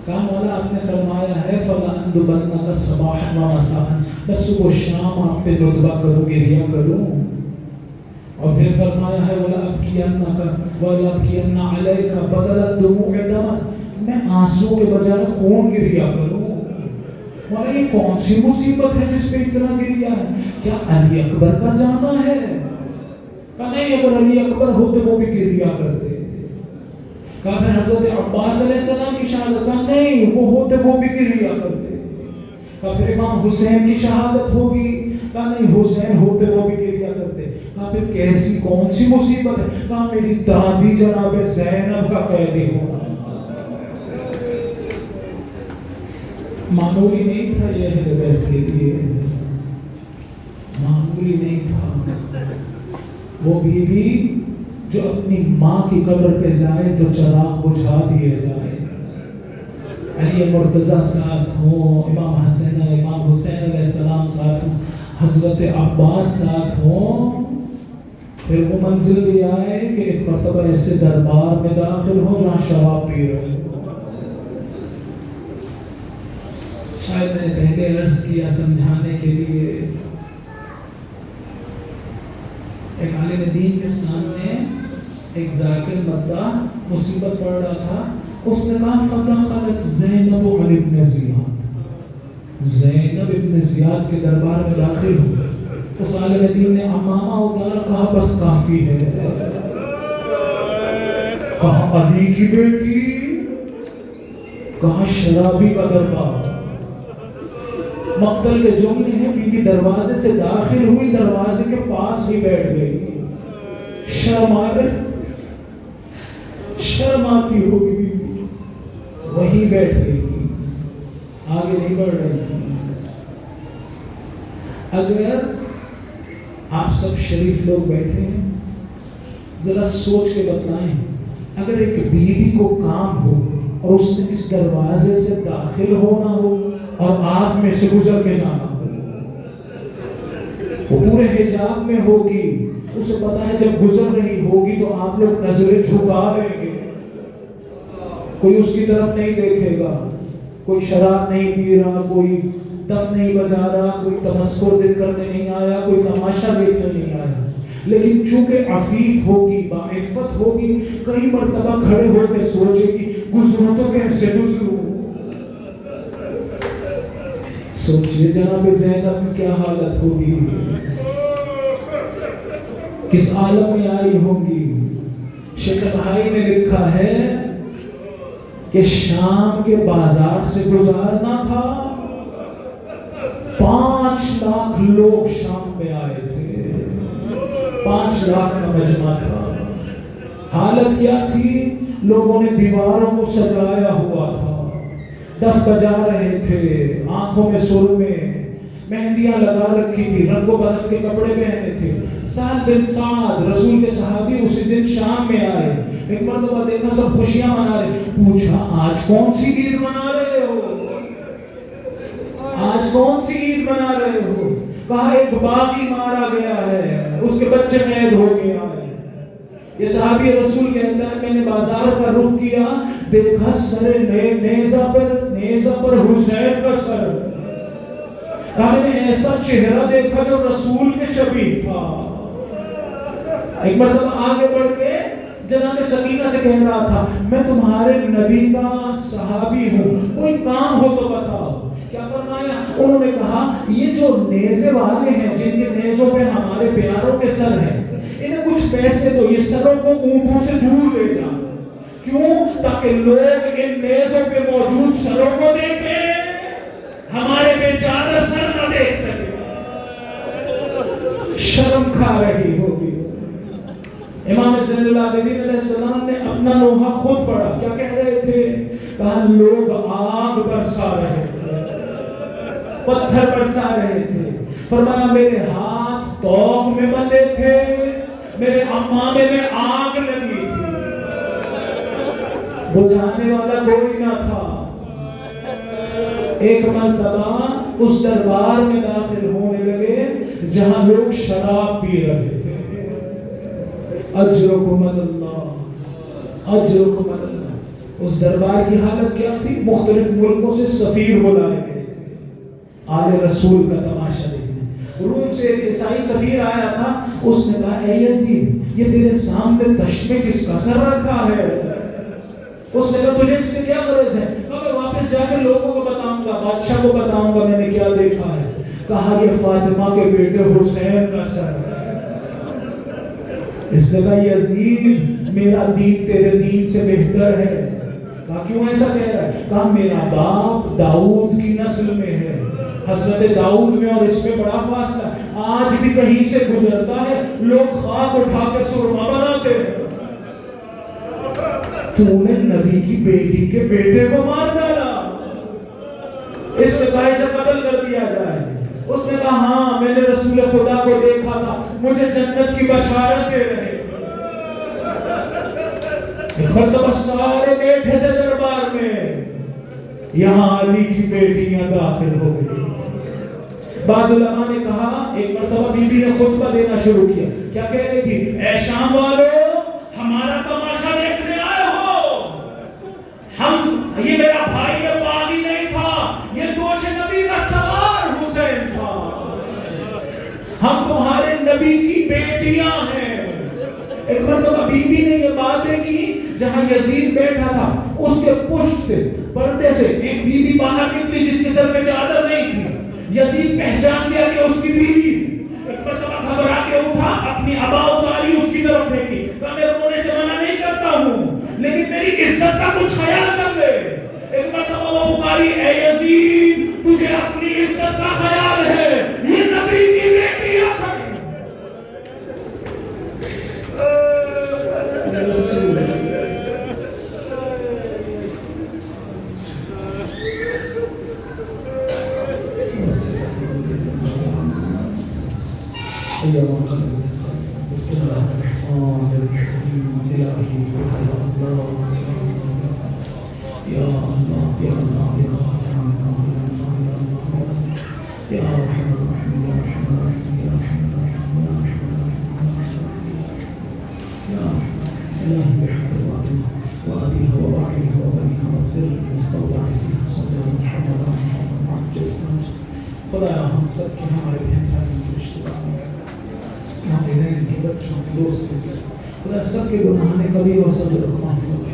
کہا مولا آپ نے فرمایا ہے فَلَأَنْدُبَنَّكَ صَبَاحًا وَمَسَاءً، بس صبح و شام آپ پہ ندبہ کروں، گریہ کروں. اور پھر فرمایا ہے وَلَأَبْكِيَنَّ عَلَيْكَ بَدَلَ الدُّمُوعِ دَمًا، میں آنسو کے بجائے خون گریہ کروں. مولا یہ کون سی مصیبت ہے جس پہ اتنا گریہ ہے؟ کیا علی اکبر کا جانا ہے؟ کہا نہیں، اگر علی اکبر ہوتے وہ بھی گریہ کرتے. کہا پھر حضرت عباس علیہ السلام کی شہادت؟ کہا نہیں، وہ ہوتے وہ بھی گریہ کرتے. کہا پھر امام حسین کی شہادت ہوگی؟ کہا نہیں، حسین ہوتے وہ بھی گریہ کرتے. کہا پھر کیسی کون سی مصیبت ہے؟ کہا میری دادی جناب زینب کا قیدی ہونا. معمولی نہیں تھا یہ اہل بیت کے لیے، معمولی نہیں تھا. وہ بیوی جو اپنی ماں کی قبر پہ جائے تو چراغ بجھا دیے جائے. علی مرتضیٰ ساتھ ہوں، امام حسین امام حسین علیہ السلام ساتھ ہوں، حضرت عباس ساتھ ہوں. پھر وہ منزل بھی آئے کہ ایک مرتبہ ایسے دربار میں داخل ہوں جہاں شراب پی رہے. شاید میں نے پہلے عرض کیا سمجھانے کے لیے، ایک عالم دین کے سامنے ایک ذاکر مداح مصیبت پڑ رہا تھا. اس نے کہا فدخلت زینب علی ابن زیاد، زینب ابن زیاد کے دربار میں داخل ہوئے. اس عالم دین نے امامہ اتارا، کہا بس کافی ہے. کہا علی کی بیٹی، کہا شرابی کا دربار. مقتل کے جملے ہیں، بی بی دروازے سے داخل ہوئی، دروازے کے پاس ہی بیٹھ گئی. شرم آتی ہوگی، وہیں بیٹھ گئی، آگے نہیں بڑھ رہی تھی. اگر آپ سب شریف لوگ بیٹھے ہیں، ذرا سوچ کے بتائیں، اگر ایک بیوی کو کام ہو اور اس نے اس دروازے سے داخل ہونا ہو اور آپ میں سے گزر کے جانا ہو، وہ پورے حجاب میں ہوگی، اسے پتا ہے جب گزر رہی ہوگی تو آپ لوگ نظریں جھکا لیں گے، کوئی اس کی طرف نہیں دیکھے گا، کوئی شراب نہیں پی رہا، کوئی دف نہیں بجا رہا، کوئی تمسخر دل کرنے نہیں آیا، کوئی تماشا دیکھنے نہیں آیا. لیکن چونکہ عفیف ہوگی، باعفت ہوگی، کئی مرتبہ کھڑے ہو کے سوچے گی گزروں تو کیسے گزروں. سوچئے جناب زینب کی کیا حالت ہوگی، کس عالم میں آئی ہوگی. شیخ بھائی نے لکھا ہے کہ شام کے بازار سے گزارنا تھا، 5 لاکھ لوگ شام میں آئے تھے، 5 لاکھ کا مجمع تھا. حالت کیا تھی؟ لوگوں نے دیواروں کو سجایا ہوا تھا، دف بجا رہے تھے، آنکھوں میں سرمے، مہندیاں لگا رکھی تھی، رنگ و برنگ کے کپڑے پہنے تھے۔ سعد بن سعد رسول کے صحابی اسی دن شام میں آئے، ایک مرتبہ دیکھا سب خوشیاں منا رہے، پوچھا آج کون سی عید منا رہے ہو؟ آج کون سی عید منا رہے ہو؟ کہا ایک باغی مارا گیا ہے، اس کے بچے قید ہو گیا ہے۔ یہ صحابی رسول کہتا ہے میں نے بازار کا رخ کیا، دیکھا سر نیزہ پر حسین کا سر، میں نے ایسا چہرہ دیکھا جو رسول کے شبیہ تھا۔ ایک مرتبہ آگے بڑھ کے جناب سکینہ سے کہہ رہا تھا میں تمہارے نبی کا صحابی ہوں، کوئی کام ہو تو بتاؤ۔ کیا فرمایا؟ انہوں نے کہا یہ جو نیزے والے ہیں جن کے نیزوں پہ ہمارے پیاروں کے سر ہیں، انہیں کچھ پیسے دو، یہ سروں کو اونٹوں سے دور لے جائیں۔ کیوں؟ تاکہ لوگ ان نیزوں پہ موجود سروں کو دیکھیں، ہمارے بے چادر سر نہ دیکھ سکے۔ شرم کھا رہی ہوگی۔ امام زین العابدین علیہ السلام نے اپنا نوحہ خود پڑھا، کیا کہہ رہے تھے؟ کہا لوگ آگ برسا رہے تھے، پتھر برسا رہے تھے، فرمایا میرے ہاتھ توق میں بندے تھے، میرے امامے میں آگ لگی تھی، بجھانے والا کوئی نہ تھا۔ ایک مرتبہ اس دربار میں داخل ہونے لگے جہاں لوگ شراب پی رہے تھے۔ اجرکم اللہ، اجرکم اللہ۔ اس دربار کی حالت کیا تھی؟ مختلف ملکوں سے سفیر بلائے گئے تھے آل رسول کا تماشا دیکھنے۔ روم سے ایک عیسائی سفیر آیا تھا، اس نے کہا اے یزید یہ تیرے سامنے تشمے کس کا سر رکھا ہے؟ اس نے کہا تجھے اس سے کیا غرض ہے؟ کہا میں واپس جا کے لوگوں کو بتاؤں گا، بادشاہ کو بتاؤں گا میں نے کیا دیکھا ہے۔ کہا یہ فاطمہ کے بیٹے حسین کا سر ہے۔ اس نے کہا یزید میرا دین تیرے دین سے بہتر ہے۔ کہا کیوں ایسا کہہ رہا ہے؟ کہا میرا باپ داؤد کی نسل میں ہے، حضرت داؤد میں اور اس میں بڑا فاصلہ ہے۔ آج بھی کہیں سے گزرتا ہے لوگ خاک اٹھا کے سرما بناتے ہیں، تو نے نبی کی بیٹی کے بیٹے کو مار ڈالا، اس نے کہا اسے قتل کر دیا جائے۔ اس نے کہا ہاں میں نے رسول خدا کو دیکھا تھا، مجھے جنت کی بشارت دے رہے تھے۔ ایک مرتبہ سارے بیٹھے تھے دربار میں، یہاں علی کی بیٹیاں داخل ہو گئی۔ بعض علماء نے کہا ایک مرتبہ بی بی نے خطبہ دینا شروع کیا، کیا کہہ رہی تھی؟ اے شام والو ہمارا تماشا دیکھنے آئے ہو، یہ میرا بھائی یہ باغی نہیں تھا، یہ دوش نبی کا سوار حسین تھا، ہم تمہارے نبی کی بیٹیاں ہیں۔ ایک مرتبہ بی بی نے یہ باتیں کی جہاں یزید بیٹھا تھا، اس کے پشت سے پردے سے ایک بی بی باہر نکلی جس کے سر میں چادر نہیں تھی۔ یزید پہچان گیا کہ اس کی بیوی، ایک مرتبہ گھبرا کے اٹھا، اپنی عبا اتاری اس کی طرف پھینکی، کہا میں رونے سے منع نہیں کرتا ہوں لیکن میری عزت کا کچھ خیال کر لے۔ ایک مرتبہ وہ پکاری اے یزید تجھے اپنی عزت کا خیال ہے، یہ نبی کی بیٹیاں تھیں۔ بسم اللہ الرحمن الرحیم الہی یا اللہ یا اللہ یا اللہ یا ارحم الراحمین یا ارحم الراحمین یا ارحم الراحمین یا الہی بحق فاطمہ وابیہ وبعلیہ وبنیہ والسر المستودع فیہ صلی اللہ علیہ وسلم۔ خدایا ہم سب کے ہمارے بہن بھائیوں کے رشتہ داروں والدین کے بچوں کے دوستوں کے خدا سب کے گناہوں کبیر و صغیر کو معاف فرما۔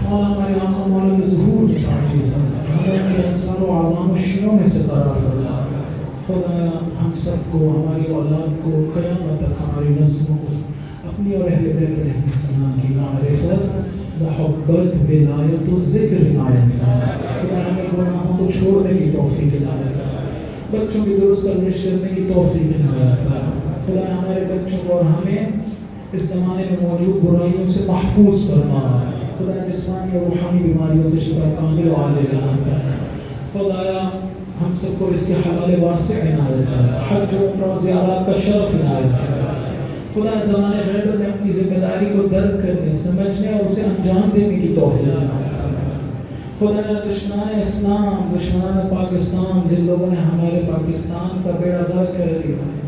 مولا ہمارے آقا مولا کے ظہور میں تعجیل فرما، ہمیں کے انصار و اعوان و شیعوں میں سے قرار فرما۔ خدا ہم سب کو ہماری اولاد کو قیامت تک ہماری نسلوں کو اپنی اور اہل بیت علیہ السلام کی معرفت محبت ولایت و ذکر عنایت فرما۔ خدا ہمیں گناہوں کو چھوڑنے کی توفیق عنایت فرما، بچوں کی درست پرورش کرنے کی توفیق عنایت فرما۔ خدا ہمارے بچوں کو اور ہمیں اس زمانے میں موجود برائیوں سے محفوظ فرما۔ خدا جسمانی اور روحانی بیماریوں سے شفا کامل و عاجل عنایت فرما. خدایا ہم سب کو اس کے حوالے واسع عنایت فرما. حج و عمرہ و زیارات کا شرف عنایت فرما. خدا زمانے غیبت میں اپنی ذمہ داری کو درک کرنے، سمجھنے اور اسے انجام دینے کی توفیق عنایت فرما. خدا دشمنان اسلام، دشمنان پاکستان، جن لوگوں نے ہمارے پاکستان کا بیڑا غرق کر دیا ہے،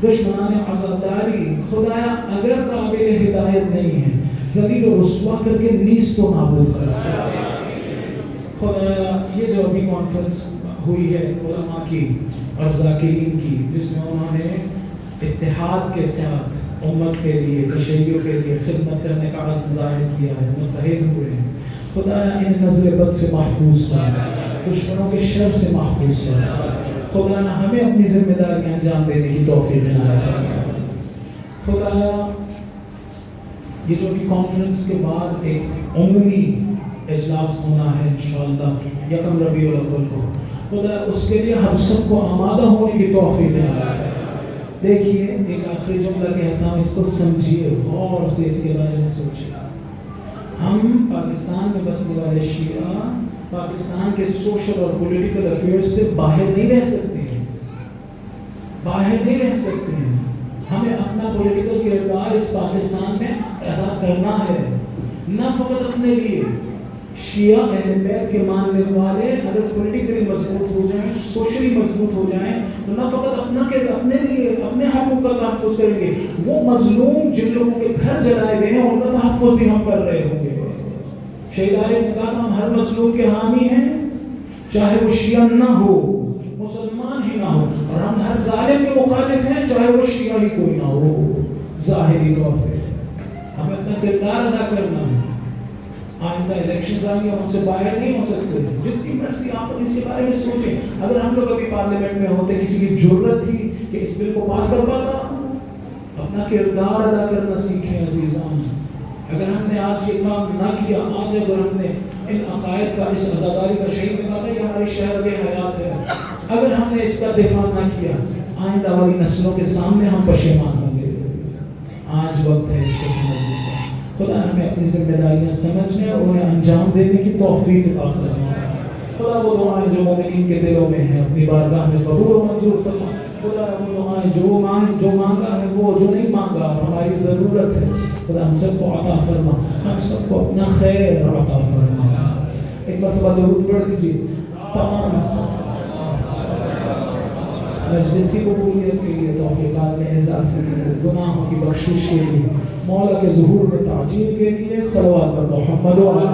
دشمنان عزاداری، خدایا اگر قابل ہدایت نہیں ہے ذلیل و رسوا کر کے نیست و نابود کر. خدایا یہ جو ابھی کانفرنس ہوئی ہے علماء کی اور ذاکرین کی، جس میں انہوں نے اتحاد کے ساتھ امت کے لیے، تشیع کے لیے خدمت کرنے کا عزم ظاہر کیا ہے، متحد ہوئے ہیں، خدایا انہیں نظر بد سے محفوظ فرما، دشمنوں کے شر سے محفوظ فرما. خدایا ہمیں اپنی ذمہ داریاں انجام دینے کی توفیق عنایت فرما. خدایا یہ جو بھی کانفرنس کے بعد ایک عمومی اجلاس ہونا ہے انشاءاللہ یکم ربیع الاول کو، خدا اس کے لیے ہم سب کو آمادہ ہونے کی توفیق عنایت فرما. دیکھیے ایک آخری جملہ کہتا ہوں، اس کو سمجھیے، غور سے اس کے بارے میں سوچیے. ہم پاکستان میں بسنے والے شیعہ پاکستان کے سوشل اور پولیٹیکل افیئرز سے باہر نہیں رہ سکتے ہیں، باہر نہیں رہ سکتے ہیں. ہمیں اپنا پولیٹیکل کردار اس پاکستان میں ادا کرنا ہے، نہ فقط اپنے لیے. شیعہ اہل بیت کے ماننے والے اگر پولیٹیکلی مضبوط ہو جائیں، سوشلی مضبوط ہو جائیں، تو نہ فقط اپنے لیے اپنے حقوق کا تحفظ کریں گے، وہ مظلوم جن لوگوں کے گھر جلائے گئے ہیں ان کا تحفظ بھی ہم کر رہے ہوں گے. شہید عارف نے کہا ہم ہر مظلوم کے حامی ہیں، چاہے وہ شیعہ نہ ہو، مسلمان ہی نہ ہو، اور ہم ہر ظالم کے مخالف ہیں، چاہے وہ شیعہ ہی کوئی نہ ہو. ظاہری طور پہ ہمیں اپنا کردار ادا کرنا ہے. آئندہ الیکشنز آئیں گے، ہم سے باہر نہیں ہو سکتے. جتنی مرضی آپ اس کے بارے میں سوچیں. اگر ہم لوگ ابھی پارلیمنٹ میں ہوتے، کسی کی جرت تھی کہ اس بل کو پاس کر پاتا؟ اپنا کردار ادا کرنا سیکھیں عزیزان. اگر ہم نے آج یہ کام نہ کیا، آج اگر ہم نے ان عقائد کا، اس عزاداری کا شہید نکالا، یہ ہماری شہر بے حیات ہے. اگر ہم نے اس کا دفاع نہ کیا، آئندہ والی نسلوں کے سامنے ہم پشیمان ہوں گے. آج وقت ہے اس کو سمجھنے کا. خدا ہمیں اپنی ذمہ داریاں سمجھنے اور انہیں انجام دینے کی توفیق عطا فرما. خدا وہ دعائیں جو مومنین کے دلوں میں ہیں اپنی بارگاہ میں قبول و منظور فرما. خدا وہ دعائیں جو مانگا ہے، وہ جو نہیں مانگا ہماری ضرورت ہے، خدا ہم سب کو عطا فرما، ہم سب کو اپنا خیر عطا فرما. ایک مرتبہ درود پڑھ دیجیے. تمام مجلس کی قبولیت کے لیے، توفیقات میں اضافے کے لیے، گناہوں کی بخشش کے لیے، مولا کے ظہور میں تعجیل کے لیے، صلوات پر محمد و علی